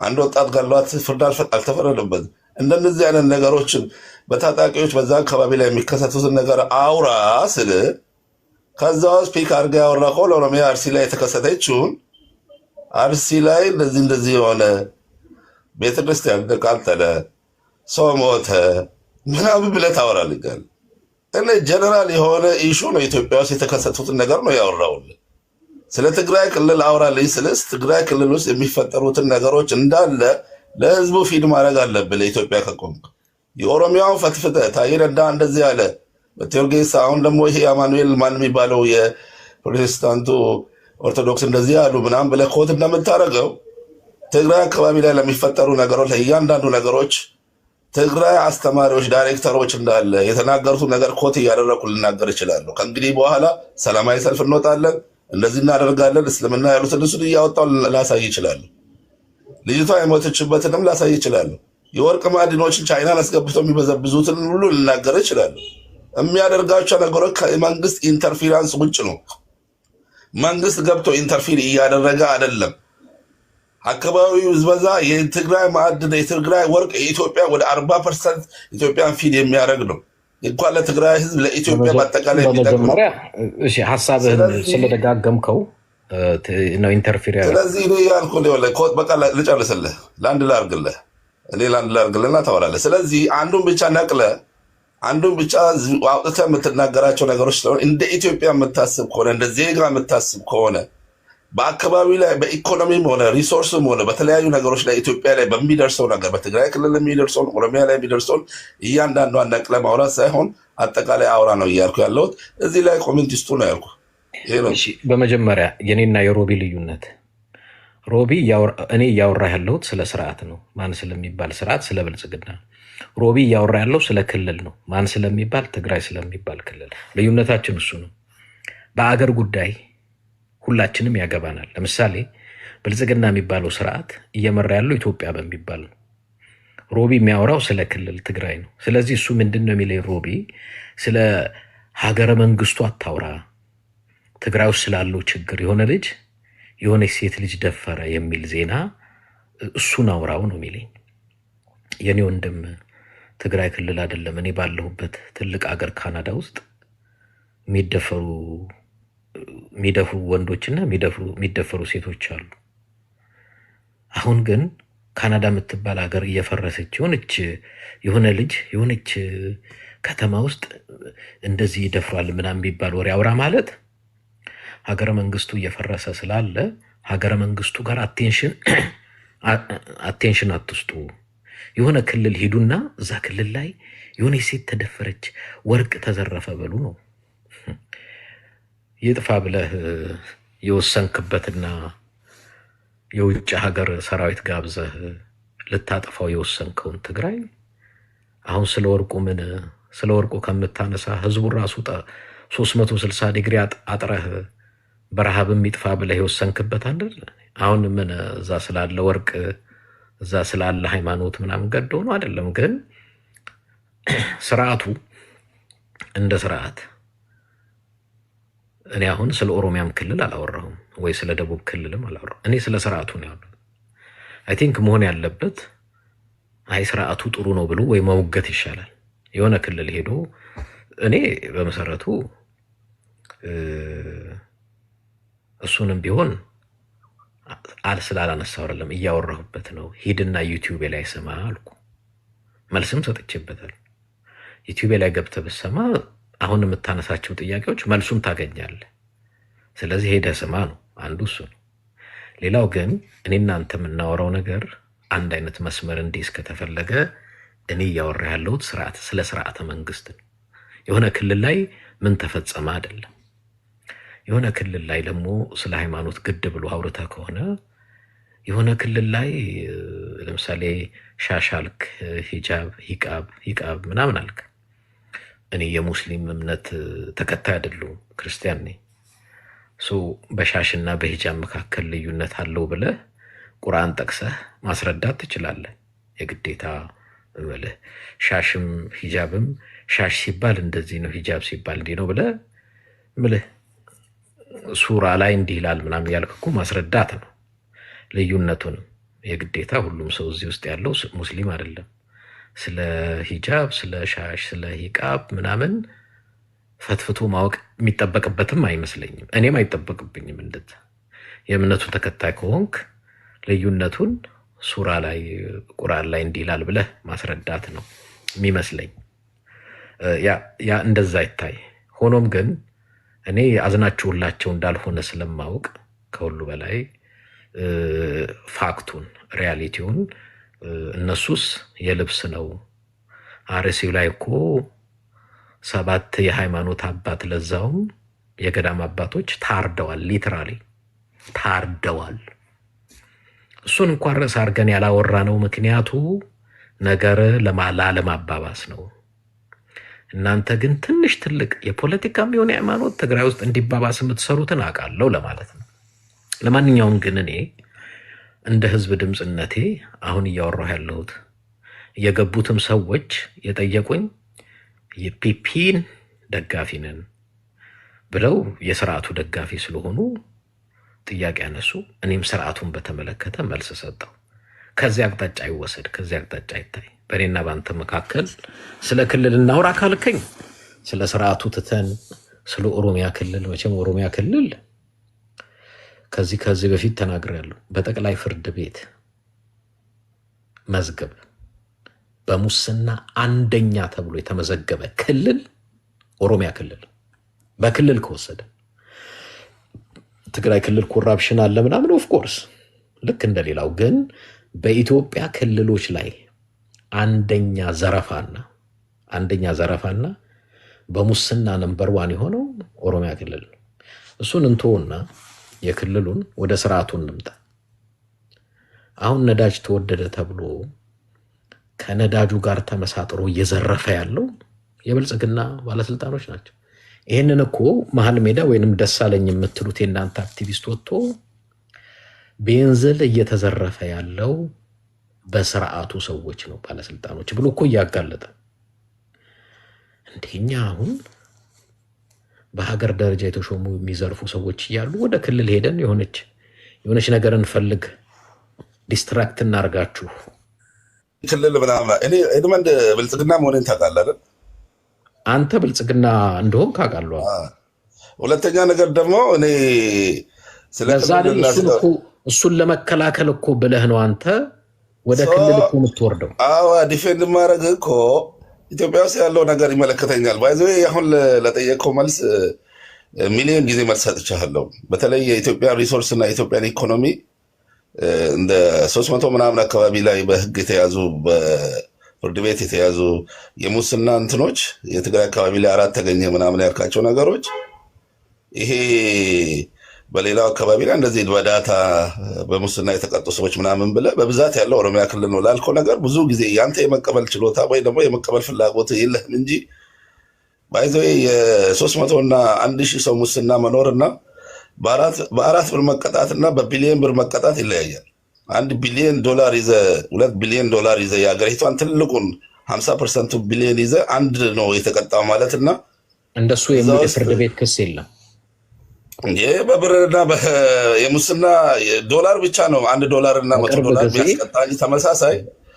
አንድ ወጣት ገለዋት፣ ፍርድ አልተፈረደበትም። እንደነዚህ አይነት ነገሮችን በታጣቂዎች በዛ አካባቢ ላይ የሚከሰቱትን ነገር አውራ ስል ከዛ ስፒክ አድርጋ ያወራኸው ለኦሮሚያ አርሲ ላይ የተከሰተችውን አርሲ ላይ እንደዚህ የሆነ ቤተክርስቲያን ተቃጠለ፣ ሰው ሞተ ምናምን ብለህ ታወራልኛል። እኔ ጀነራል የሆነ ኢሹ ነው ኢትዮጵያ ውስጥ የተከሰቱትን ነገር ነው ያወራውልህ። ስለ ትግራይ ክልል አውራልኝ ስልስ ትግራይ ክልል ውስጥ የሚፈጠሩትን ነገሮች እንዳለ ለህዝቡ ፊድ ማድረግ አለብህ። ለኢትዮጵያ ከቆምክ የኦሮሚያውን ፈትፍተህ ታዬ ደንዳ እንደዚህ ያለ በቴዎርጌሳ አሁን ደግሞ ይሄ አማኑኤል ማን የሚባለው የፕሮቴስታንቱ ኦርቶዶክስ እንደዚህ ያሉ ምናምን ብለህ ኮት እንደምታደርገው ትግራይ አካባቢ ላይ ለሚፈጠሩ ነገሮች ለእያንዳንዱ ነገሮች ትግራይ አስተማሪዎች፣ ዳይሬክተሮች እንዳለ የተናገሩት ነገር ኮት እያደረኩ ልናገር እችላለሁ። ከእንግዲህ በኋላ ሰላማዊ ሰልፍ እንወጣለን፣ እንደዚህ እናደርጋለን፣ እስልምና ያሉትን እሱን እያወጣው ላሳይ ይችላሉ። ልጅቷ የሞተችበትንም ላሳይ ይችላሉ። የወርቅ ማዕድኖችን ቻይናን አስገብተው የሚበዘብዙትን ሁሉ ልናገር ይችላሉ። የሚያደርጋቸው ነገሮች ከመንግስት ኢንተርፊራንስ ውጭ ነው። መንግስት ገብቶ ኢንተርፊር እያደረገ አይደለም። አካባቢው ዝበዛ የትግራይ ማዕድን የትግራይ ወርቅ የኢትዮጵያ ወደ 40% ኢትዮጵያን ፊድ የሚያደርግ ነው። እንኳን ለትግራይ ህዝብ ለኢትዮጵያ በአጠቃላይ የሚጠቅም ነው። እሺ ሐሳብህን ስለደጋገምከው ነው ኢንተርፊር ያደረገው። ስለዚህ እኔ ያልኩህ በቃ ልጨርስልህ፣ ለአንድ ላድርግልህና ታወራለህ። ስለዚህ አንዱን ብቻ ነቅለህ አንዱን ብቻ አውጥተህ የምትናገራቸው ነገሮች ስለሆነ እንደ ኢትዮጵያ የምታስብ ከሆነ እንደ ዜጋ የምታስብ ከሆነ በአካባቢ ላይ በኢኮኖሚም ሆነ ሪሶርስም ሆነ በተለያዩ ነገሮች ላይ ኢትዮጵያ ላይ በሚደርሰው ነገር በትግራይ ክልል የሚደርሰውን ኦሮሚያ ላይ የሚደርሰውን እያንዳንዷን ነቅለህ ማውራት ሳይሆን አጠቃላይ አውራ ነው እያልኩ ያለሁት። እዚህ ላይ ኮሜንቲስቱ ነው ያልኩ። በመጀመሪያ የኔና የሮቢ ልዩነት፣ ሮቢ እኔ እያወራ ያለሁት ስለ ስርዓት ነው፣ ማን ስለሚባል ስርዓት፣ ስለ ብልጽግና። ሮቢ እያወራ ያለው ስለ ክልል ነው፣ ማን ስለሚባል ትግራይ ስለሚባል ክልል። ልዩነታችን እሱ ነው። በአገር ጉዳይ ሁላችንም ያገባናል። ለምሳሌ ብልጽግና የሚባለው ስርዓት እየመራ ያለው ኢትዮጵያ በሚባል ነው። ሮቢ የሚያወራው ስለ ክልል ትግራይ ነው። ስለዚህ እሱ ምንድን ነው የሚለኝ? ሮቢ ስለ ሀገረ መንግስቱ አታውራ፣ ትግራይ ውስጥ ስላለው ችግር የሆነ ሴት ልጅ ደፈረ የሚል ዜና እሱን አውራው ነው የሚለኝ። የኔ ወንድም ትግራይ ክልል አይደለም። እኔ ባለሁበት ትልቅ ሀገር ካናዳ ውስጥ የሚደፍሩ ወንዶችና የሚደፈሩ ሴቶች አሉ። አሁን ግን ካናዳ የምትባል ሀገር እየፈረሰች የሆነች ከተማ ውስጥ እንደዚህ ይደፍራል ምናምን የሚባል ወሬ አውራ ማለት ሀገረ መንግስቱ እየፈረሰ ስላለ ሀገረ መንግስቱ ጋር አቴንሽን አትስጡ። የሆነ ክልል ሂዱና እዛ ክልል ላይ የሆነ ሴት ተደፈረች፣ ወርቅ ተዘረፈ በሉ ነው። ይጥፋ ብለህ የወሰንክበትና የውጭ ሀገር ሰራዊት ጋብዘህ ልታጠፋው የወሰንከውን ትግራይ አሁን ስለ ወርቁ ከምታነሳ ህዝቡን ራሱ 360 ዲግሪ አጥረህ በረሃብም ይጥፋ ብለህ የወሰንክበት አይደል? አሁን ምን እዛ ስላለ ወርቅ እዛ ስላለ ሃይማኖት ምናምን ገዶ ነው አይደለም። ግን ስርዓቱ እንደ ስርዓት እኔ አሁን ስለ ኦሮሚያም ክልል አላወራሁም ወይ ስለ ደቡብ ክልልም አላወራሁም። እኔ ስለ ስርዓቱ ነው ያለው። አይ ቲንክ መሆን ያለበት አይ ስርዓቱ ጥሩ ነው ብሎ ወይ መውገት ይሻላል። የሆነ ክልል ሄዶ እኔ በመሰረቱ እሱንም ቢሆን ስላላነሳው አይደለም እያወራሁበት ነው። ሂድና ዩቲዩብ ላይ ስማ አልኩ። መልስም ሰጥቼበታል። ዩቲዩብ ላይ ገብተህ ብትሰማ አሁን የምታነሳቸው ጥያቄዎች መልሱም ታገኛለህ። ስለዚህ ሄደህ ስማ ነው አንዱ እሱ ነው። ሌላው ግን እኔ እናንተ የምናወራው ነገር አንድ አይነት መስመር እንዲህ ከተፈለገ እኔ እያወራ ያለሁት ስለ ስርዓተ መንግስት ነው። የሆነ ክልል ላይ ምን ተፈጸመ አይደለም። የሆነ ክልል ላይ ደግሞ ስለ ሃይማኖት ግድ ብሎ አውርተህ ከሆነ የሆነ ክልል ላይ ለምሳሌ ሻሻልክ፣ ሂጃብ፣ ሂቃብ ምናምን አልክ። እኔ የሙስሊም እምነት ተከታይ አይደለሁም፣ ክርስቲያን ነኝ። በሻሽና በሂጃብ መካከል ልዩነት አለው ብለህ ቁርአን ጠቅሰህ ማስረዳት ትችላለህ። የግዴታ ብለህ ሻሽም ሂጃብም ሻሽ ሲባል እንደዚህ ነው፣ ሂጃብ ሲባል እንዲህ ነው ብለህ ምልህ ሱራ ላይ እንዲህ ይላል ምናምን ያልክ እኮ ማስረዳት ነው ልዩነቱንም። የግዴታ ሁሉም ሰው እዚህ ውስጥ ያለው ሙስሊም አይደለም። ስለ ሂጃብ፣ ስለ ሻሽ፣ ስለ ሂቃብ ምናምን ፈትፍቶ ማወቅ የሚጠበቅበትም አይመስለኝም። እኔም አይጠበቅብኝም። እንደዛ የእምነቱ ተከታይ ከሆንክ ልዩነቱን ሱራ ላይ ቁርአን ላይ እንዲህ ይላል ብለህ ማስረዳት ነው የሚመስለኝ። ያ እንደዛ ይታይ። ሆኖም ግን እኔ አዝናችሁላቸው እንዳልሆነ ስለማውቅ ከሁሉ በላይ ፋክቱን ሪያሊቲውን እነሱስ የልብስ ነው። አርሲው ላይ እኮ 7 የሃይማኖት አባት ለዛውም የገዳም አባቶች ታርደዋል። ሊትራሊ ታርደዋል። እሱን እንኳን ርዕስ አድርገን ያላወራ ነው። ምክንያቱ ነገር ላለማባባስ ነው። እናንተ ግን ትንሽ ትልቅ የፖለቲካም የሆነ ሃይማኖት ትግራይ ውስጥ እንዲባባስ የምትሰሩትን አውቃለሁ ለማለት ነው። ለማንኛውም ግን እኔ እንደ ህዝብ ድምፅነቴ አሁን እያወራሁ ያለሁት የገቡትም ሰዎች የጠየቁኝ የፒፒን ደጋፊ ነን ብለው የስርዓቱ ደጋፊ ስለሆኑ ጥያቄ ያነሱ። እኔም ስርዓቱን በተመለከተ መልስ ሰጠው። ከዚያ አቅጣጫ ይወሰድ፣ ከዚያ አቅጣጫ ይታይ። በእኔና በአንተ መካከል ስለ ክልል እናውራ ካልከኝ ስለ ስርዓቱ ትተን ስለ ኦሮሚያ ክልል መቼም ኦሮሚያ ክልል ከዚህ በፊት ተናግሬያለሁ። በጠቅላይ ፍርድ ቤት መዝገብ በሙስና አንደኛ ተብሎ የተመዘገበ ክልል ኦሮሚያ ክልል። በክልል ከወሰደ ትግራይ ክልል ኮራፕሽን አለ ምናምን ኦፍኮርስ ልክ እንደሌላው፣ ግን በኢትዮጵያ ክልሎች ላይ አንደኛ ዘረፋና በሙስና ነምበር 1 የሆነው ኦሮሚያ ክልል ነው። እሱን እንተውና የክልሉን ወደ ስርዓቱ እንምጣ። አሁን ነዳጅ ተወደደ ተብሎ ከነዳጁ ጋር ተመሳጥሮ እየዘረፈ ያለው የብልጽግና ባለስልጣኖች ናቸው። ይህንን እኮ መሀል ሜዳ ወይንም ደሳለኝ የምትሉት የእናንተ አክቲቪስት ወጥቶ ቤንዝል እየተዘረፈ ያለው በስርዓቱ ሰዎች ነው ባለስልጣኖች ብሎ እኮ እያጋለጠ እንደኛ አሁን በሀገር ደረጃ የተሾሙ የሚዘርፉ ሰዎች እያሉ ወደ ክልል ሄደን የሆነች ነገር እንፈልግ ዲስትራክት እናርጋችሁ ክልል ምናምን እኔ ኤድመንድ ብልጽግና መሆኔን ታውቃለህ አይደል? አንተ ብልጽግና እንደሆን ካውቃለሁ። ሁለተኛ ነገር ደግሞ እኔ እሱን ለመከላከል እኮ ብለህ ነው አንተ ወደ ክልል እኮ የምትወርደው። ዲፌንድ ማድረግ እኮ ኢትዮጵያ ውስጥ ያለው ነገር ይመለከተኛል። ባይዘ አሁን ለጠየቀው መልስ ሚሊዮን ጊዜ መልስ ሰጥቻለሁ። በተለይ የኢትዮጵያ ሪሶርስ እና የኢትዮጵያን ኢኮኖሚ እንደ 300 ምናምን አካባቢ ላይ በህግ የተያዙ በፍርድ ቤት የተያዙ የሙስና እንትኖች የትግራይ አካባቢ ላይ 4 ተገኘ ምናምን ያልካቸው ነገሮች ይሄ በሌላው አካባቢ ላይ እንደዚህ በዳታ በሙስና የተቀጡ ሰዎች ምናምን ብለህ በብዛት ያለው ኦሮሚያ ክልል ነው ላልከው ነገር ብዙ ጊዜ ያንተ የመቀበል ችሎታ ወይ ደግሞ የመቀበል ፍላጎት የለህም እንጂ ባይዘው የ300 እና 1000 ሰው ሙስና መኖርና በአራት ብር መቀጣትና በቢሊዮን ብር መቀጣት ይለያያል። $1 ቢሊዮን ይዘ $2 ቢሊዮን ይዘ የሀገሪቷን ትልቁን 50% ቢሊዮን ይዘ አንድ ነው የተቀጣው ማለትና እንደሱ የሚል ፍርድ ቤት ክስ የለም። በብርና የሙስና ዶላር ብቻ ነው $1 እና $100 የሚያስቀጣ እንጂ ተመሳሳይ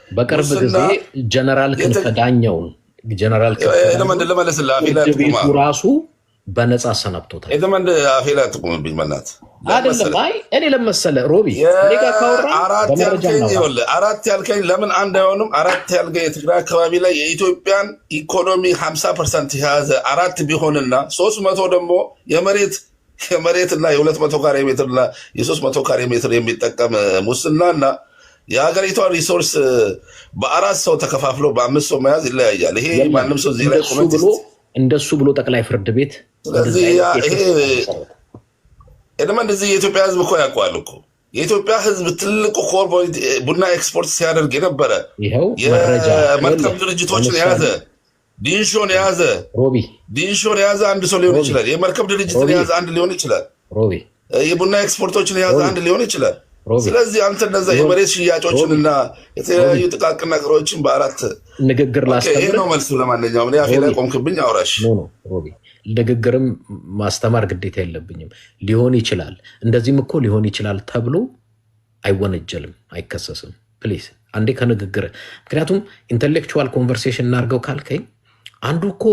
በቅርብ ጊዜ ጀነራል ክንፈ ዳኘውን ቤቱ ራሱ በነፃ ሰናብቶታል። ኤደመንድ አፌላ ትቆምብኝ መናት አይደለም። አይ እኔ ለመሰለ ሮቢ እኔ ጋር ካወራ አራት ያልከኝ ለምን አንድ አይሆንም? አራት ያልከኝ የትግራይ አካባቢ ላይ የኢትዮጵያን ኢኮኖሚ 50% የያዘ አራት ቢሆንና 300 ደግሞ የመሬትና የ200 ካሬ ሜትርና የ300 ካሬ ሜትር የሚጠቀም ሙስናና የሀገሪቷ ሪሶርስ በአራት ሰው ተከፋፍሎ በ5 ሰው መያዝ ይለያያል። ይሄ ማንም ሰው እዚህ ላይ ኮሜንት እንደሱ ብሎ ጠቅላይ ፍርድ ቤት ስለዚህ ይሄ ኤደመንድ እዚህ የኢትዮጵያ ሕዝብ እኮ ያውቀዋል እኮ የኢትዮጵያ ሕዝብ ትልቁ ኮር ቡና ኤክስፖርት ሲያደርግ የነበረ የመርከብ ድርጅቶችን የያዘ ዲንሾን የያዘ አንድ ሰው ሊሆን ይችላል። የመርከብ ድርጅትን የያዘ አንድ ሊሆን ይችላል። የቡና ኤክስፖርቶችን የያዘ አንድ ሊሆን ይችላል። ስለዚህ አንተ እነዛ የመሬት ሽያጮችንና የተለያዩ ጥቃቅን ነገሮችን በአራት ንግግር ላስተምር። ይሄ ነው መልሱ። ለማንኛውም እኔ አፌ ላይ ቆምክብኝ አውራሽ። ንግግርም ማስተማር ግዴታ የለብኝም። ሊሆን ይችላል እንደዚህም እኮ ሊሆን ይችላል ተብሎ አይወነጀልም፣ አይከሰስም። ፕሊዝ አንዴ ከንግግር ምክንያቱም ኢንተሌክቹዋል ኮንቨርሴሽን እናድርገው ካልከኝ አንዱ እኮ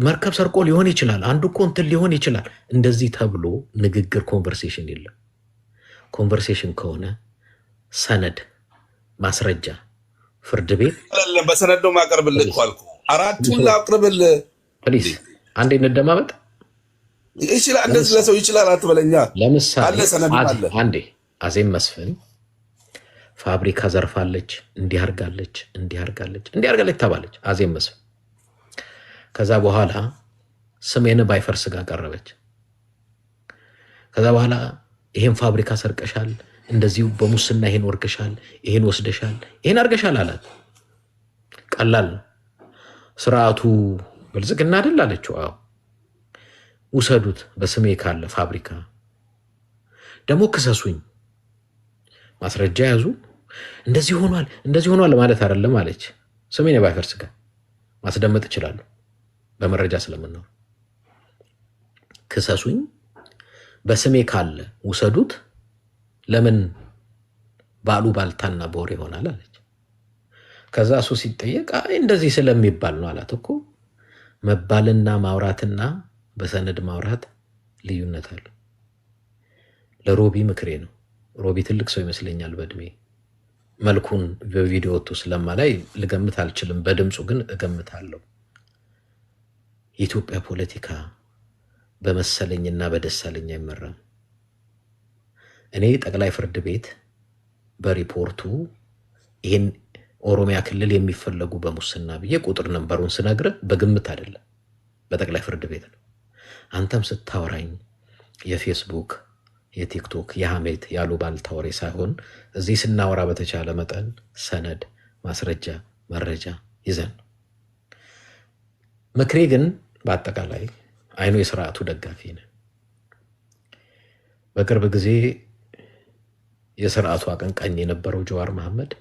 መርከብ ሰርቆ ሊሆን ይችላል፣ አንዱ እኮ እንትን ሊሆን ይችላል። እንደዚህ ተብሎ ንግግር ኮንቨርሴሽን የለም። ኮንቨርሴሽን ከሆነ ሰነድ ማስረጃ ፍርድ ቤት በሰነድ ነው ማቀርብልህ እኮ አልኩህ። አራቱን ላቅርብልህ ፕሊዝ። አንዴ እንደማመጥ ይችላል እንደዚህ ለሰው ይችላል አትበለኛ። ለምሳሌ አንዴ አዜም መስፍን ፋብሪካ ዘርፋለች፣ እንዲህ አርጋለች ተባለች አዜም መስፍን። ከዛ በኋላ ስሜን ባይፈርስ ጋር ቀረበች። ከዛ በኋላ ይሄን ፋብሪካ ሰርቀሻል፣ እንደዚሁ በሙስና ይሄን ወርቀሻል፣ ይሄን ወስደሻል፣ ይሄን አርገሻል አላት። ቀላል ነው። ስርዓቱ ብልጽግና አይደል አለችው። አዎ ውሰዱት፣ በስሜ ካለ ፋብሪካ ደግሞ ክሰሱኝ፣ ማስረጃ ያዙ፣ እንደዚህ ሆኗል ማለት አይደለም አለች። ስሜን ባይፈርስ ጋር ማስደመጥ እችላለሁ በመረጃ ስለምናው። ክሰሱኝ፣ በስሜ ካለ ውሰዱት፣ ለምን ባሉ ባልታና ቦር ይሆናል አለች። ከዛ እሱ ሲጠየቅ አይ እንደዚህ ስለሚባል ነው አላት። እኮ መባልና ማውራትና በሰነድ ማውራት ልዩነት አለ። ለሮቢ ምክሬ ነው። ሮቢ ትልቅ ሰው ይመስለኛል በእድሜ። መልኩን በቪዲዮ ወጥቶ ስለማላይ ልገምት አልችልም፣ በድምፁ ግን እገምታለሁ። የኢትዮጵያ ፖለቲካ በመሰለኝና በደሳለኝ አይመራም። እኔ ጠቅላይ ፍርድ ቤት በሪፖርቱ ይሄን ኦሮሚያ ክልል የሚፈለጉ በሙስና ብዬ ቁጥር ነምበሩን ስነግርህ በግምት አይደለም፣ በጠቅላይ ፍርድ ቤት ነው። አንተም ስታወራኝ የፌስቡክ የቲክቶክ የሐሜት ያሉ ባልታወሬ ሳይሆን እዚህ ስናወራ በተቻለ መጠን ሰነድ ማስረጃ መረጃ ይዘን። ምክሬ ግን በአጠቃላይ አይኑ የስርዓቱ ደጋፊ ነው። በቅርብ ጊዜ የስርዓቱ አቀንቃኝ የነበረው ጀዋር መሐመድ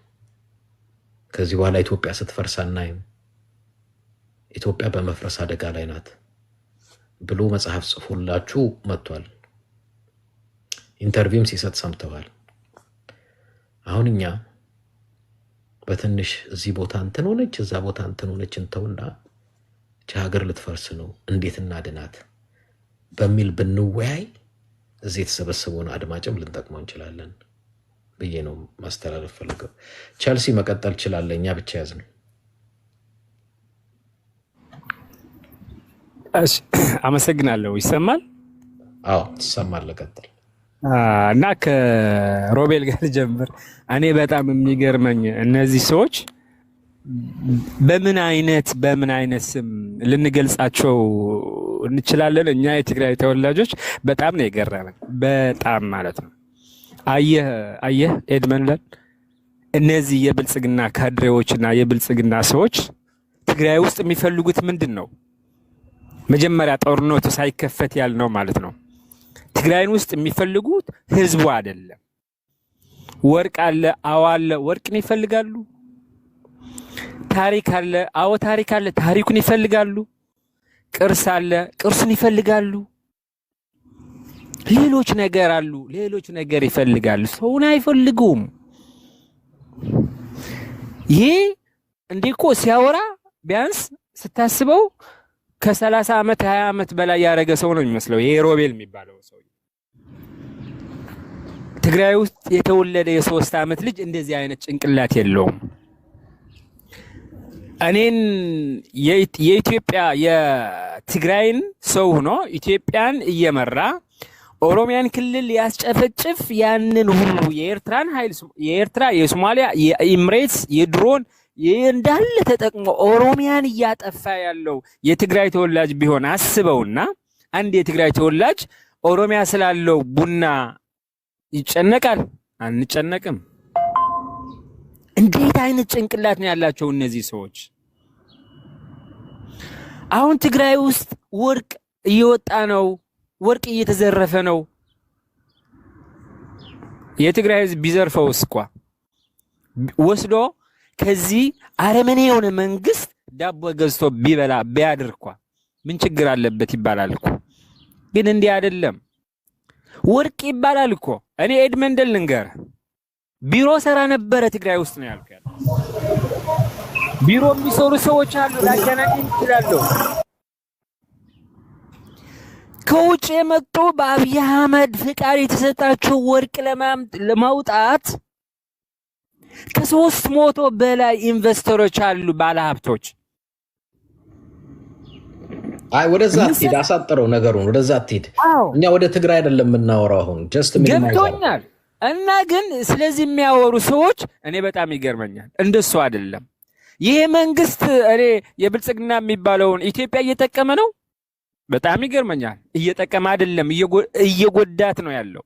ከዚህ በኋላ ኢትዮጵያ ስትፈርስ አናይም፣ ኢትዮጵያ በመፍረስ አደጋ ላይ ናት ብሎ መጽሐፍ ጽፎላችሁ መጥቷል። ኢንተርቪውም ሲሰጥ ሰምተዋል። አሁን እኛ በትንሽ እዚህ ቦታ እንትን ሆነች እዛ ቦታ እንትን ሆነች እንተውና ሀገር ልትፈርስ ነው እንዴት እናድናት በሚል ብንወያይ እዚህ የተሰበሰበውን አድማጭም ልንጠቅመው እንችላለን ብዬ ነው ማስተላለፍ ፈልገው። ቸልሲ መቀጠል ይችላል፣ እኛ ብቻ ያዝ ነው። እሺ አመሰግናለሁ። ይሰማል? አዎ ይሰማል። ቀጥል። እና ከሮቤል ጋር ጀምር። እኔ በጣም የሚገርመኝ እነዚህ ሰዎች በምን አይነት ስም ልንገልጻቸው እንችላለን እኛ የትግራይ ተወላጆች በጣም ነው የገረመን በጣም ማለት ነው አየህ ኤድመንደን እነዚህ የብልጽግና ካድሬዎችና የብልጽግና ሰዎች ትግራይ ውስጥ የሚፈልጉት ምንድነው መጀመሪያ ጦርነቱ ሳይከፈት ያልነው ማለት ነው ትግራይን ውስጥ የሚፈልጉት ህዝቡ አይደለም ወርቅ አለ አዋለ ወርቅን ይፈልጋሉ ታሪክ አለ አዎ ታሪክ አለ ታሪኩን ይፈልጋሉ ቅርስ አለ ቅርሱን ይፈልጋሉ ሌሎች ነገር አሉ ሌሎች ነገር ይፈልጋሉ ሰውን አይፈልጉም ይሄ እንዲኮ ሲያወራ ቢያንስ ስታስበው ከ30 አመት 20 አመት በላይ ያረገ ሰው ነው የሚመስለው ይሄ ሮቤል የሚባለው ሰው ትግራይ ውስጥ የተወለደ የ3 አመት ልጅ እንደዚህ አይነት ጭንቅላት የለውም እኔን የኢትዮጵያ የትግራይን ሰው ሆኖ ኢትዮጵያን እየመራ ኦሮሚያን ክልል ያስጨፈጭፍ ያንን ሁሉ የኤርትራን ኃይል የኤርትራ የሶማሊያ የኢምሬትስ የድሮን እንዳለ ተጠቅሞ ኦሮሚያን እያጠፋ ያለው የትግራይ ተወላጅ ቢሆን አስበውና አንድ የትግራይ ተወላጅ ኦሮሚያ ስላለው ቡና ይጨነቃል አንጨነቅም እንዴት አይነት ጭንቅላት ነው ያላቸው እነዚህ ሰዎች አሁን ትግራይ ውስጥ ወርቅ እየወጣ ነው ወርቅ እየተዘረፈ ነው የትግራይ ህዝብ ቢዘርፈውስ እንኳን ወስዶ ከዚህ አረመኔ የሆነ መንግስት ዳቦ ገዝቶ ቢበላ ቢያድር እንኳን ምን ችግር አለበት ይባላል እኮ ግን እንዲህ አይደለም ወርቅ ይባላል እኮ እኔ ኤድመንደል ልንገር ቢሮ ሰራ ነበረ ትግራይ ውስጥ ነው ያልከው ቢሮ የሚሰሩ ሰዎች አሉ ላገናኝ ይችላል ከውጭ የመጡ በአብይ አህመድ ፍቃድ የተሰጣቸው ወርቅ ለማውጣት ከ300 በላይ ኢንቨስተሮች አሉ ባለሀብቶች አይ ወደዛ አትሄድ አሳጥረው ነገሩን ወደዛ አትሄድ እኛ ወደ ትግራይ አይደለም የምናወራው አሁን ጀስት ገብቶኛል እና ግን ስለዚህ የሚያወሩ ሰዎች እኔ በጣም ይገርመኛል እንደሱ አይደለም ይሄ መንግስት እኔ የብልጽግና የሚባለውን ኢትዮጵያ እየተጠቀመ ነው በጣም ይገርመኛል እየተጠቀመ አይደለም እየጎዳት ነው ያለው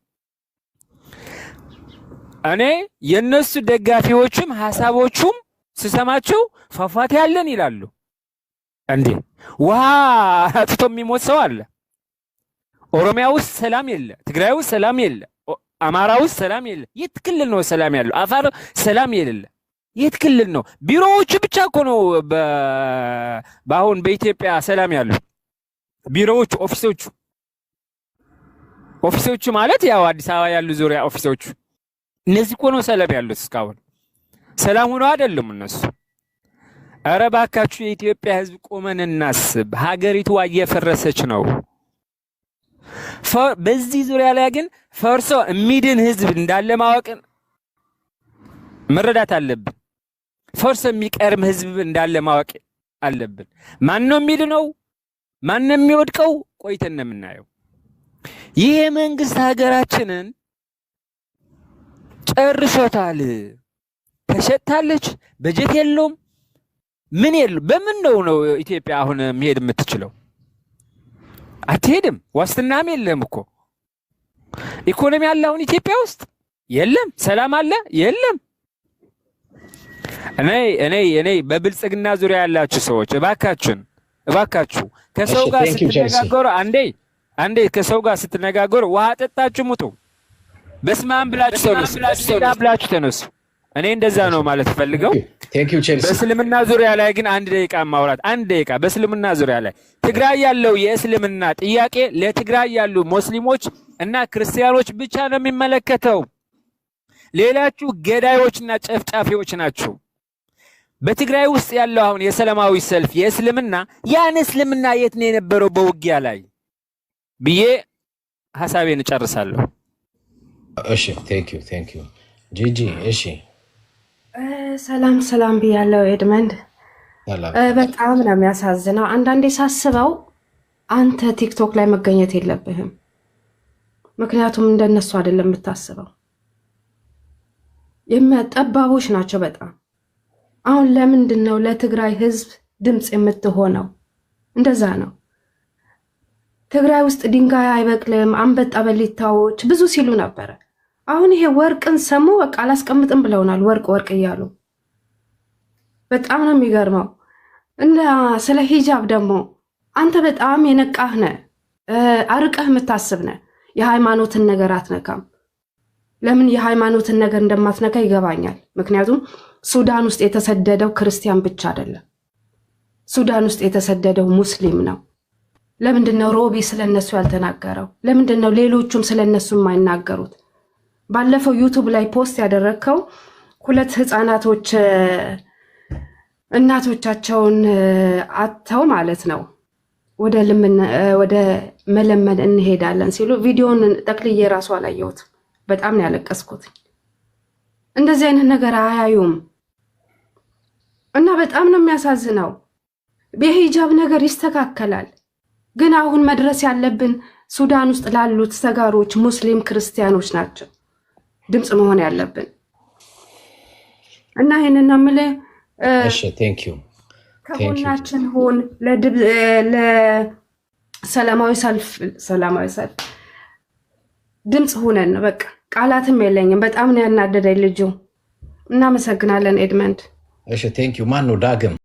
እኔ የነሱ ደጋፊዎችም ሐሳቦቹም ስሰማቸው ፏፏቴ ያለን ይላሉ እንዴ ውሃ አጥቶ የሚሞት ሰው አለ ኦሮሚያ ውስጥ ሰላም የለ ትግራይ ውስጥ ሰላም የለ አማራ ውስጥ ሰላም የለ የት ክልል ነው ሰላም ያለው አፋር ሰላም የለ የት ክልል ነው ቢሮዎቹ ብቻ እኮ ነው በአሁን በኢትዮጵያ ሰላም ያለው ቢሮዎቹ ኦፊሶቹ ማለት ያው አዲስ አበባ ያሉ ዙሪያ ኦፊሶቹ እነዚህ እኮ ነው ሰላም ያሉት እስካሁን ሰላም ሆኖ አይደለም እነሱ ኧረ እባካችሁ የኢትዮጵያ ህዝብ ቆመን እናስብ ሀገሪቱ እየፈረሰች ነው በዚህ ዙሪያ ላይ ግን ፈርሶ የሚድን ህዝብ እንዳለ ማወቅ መረዳት አለብን ፈርሶ የሚቀርም ህዝብ እንዳለ ማወቅ አለብን ማን ነው የሚድነው ማን ነው የሚወድቀው ቆይተን የምናየው ይሄ መንግስት ሀገራችንን ጨርሶታል ተሸጣለች በጀት የለውም ምን የለው በምን ነው ኢትዮጵያ አሁን መሄድ የምትችለው አትሄድም ዋስትናም የለም እኮ ኢኮኖሚ አለ አሁን ኢትዮጵያ ውስጥ የለም ሰላም አለ የለም እኔ በብልጽግና ዙሪያ ያላችሁ ሰዎች እባካችሁ ከሰው ጋር ስትነጋገሩ አንዴ ከሰው ጋር ስትነጋገሩ ውሃ ጠጣችሁ ሙጡ በስማም ብላችሁ ተነሱ እኔ እንደዛ ነው ማለት ፈልገው በእስልምና ዙሪያ ላይ ግን አንድ ደቂቃ ማውራት አንድ ደቂቃ በእስልምና ዙሪያ ላይ ትግራይ ያለው የእስልምና ጥያቄ ለትግራይ ያሉ ሙስሊሞች እና ክርስቲያኖች ብቻ ነው የሚመለከተው ሌላችሁ ገዳዮችና ጨፍጫፊዎች ናችሁ በትግራይ ውስጥ ያለው አሁን የሰላማዊ ሰልፍ የእስልምና ያን እስልምና የት ነው የነበረው በውጊያ ላይ ብዬ ሐሳቤን ጨርሳለሁ እሺ ቴንክ ዩ ጂጂ እሺ ሰላም ብያለሁ ኤድመንድ በጣም ነው የሚያሳዝነው አንዳንዴ ሳስበው አንተ ቲክቶክ ላይ መገኘት የለብህም ምክንያቱም እንደነሱ አይደለም የምታስበው የሚያጠባቦች ናቸው በጣም አሁን ለምንድን ነው ለትግራይ ህዝብ ድምጽ የምትሆነው እንደዛ ነው ትግራይ ውስጥ ድንጋይ አይበቅልም፣ አንበጣ በሊታዎች ብዙ ሲሉ ነበረ። አሁን ይሄ ወርቅን ሰሙ በቃ አላስቀምጥም ብለውናል። ወርቅ እያሉ በጣም ነው የሚገርመው። እና ስለ ሂጃብ ደግሞ አንተ በጣም የነቃህ ነህ፣ አርቀህ የምታስብ ነህ። የሃይማኖትን ነገር አትነካም። ለምን የሃይማኖትን ነገር እንደማትነካ ይገባኛል። ምክንያቱም ሱዳን ውስጥ የተሰደደው ክርስቲያን ብቻ አይደለም፣ ሱዳን ውስጥ የተሰደደው ሙስሊም ነው። ለምንድነው ሮቢ ስለነሱ ያልተናገረው? ለምንድነው ሌሎቹም ስለነሱ የማይናገሩት? ባለፈው ዩቲዩብ ላይ ፖስት ያደረግከው 2 ህፃናቶች እናቶቻቸውን አጥተው ማለት ነው ወደ መለመን እንሄዳለን ሲሉ ቪዲዮን ጠቅልዬ ራሱ አላየሁት። በጣም ነው ያለቀስኩት። እንደዚህ አይነት ነገር አያዩም እና በጣም ነው የሚያሳዝነው። የሂጃብ ነገር ይስተካከላል፣ ግን አሁን መድረስ ያለብን ሱዳን ውስጥ ላሉት ተጋሮች ሙስሊም ክርስቲያኖች ናቸው ድምጽ መሆን ያለብን እና ይሄንን ነው የምልህ። እሺ ቴንክ ዩ ከጎናችን ሆን ለሰላማዊ ሰልፍ ድምጽ ሆነን በቃ ቃላትም የለኝም። በጣም ነው ያናደደኝ ልጁ። እናመሰግናለን ኤድመንድ። እሺ ቴንክ ዩ ማን ነው ዳግም?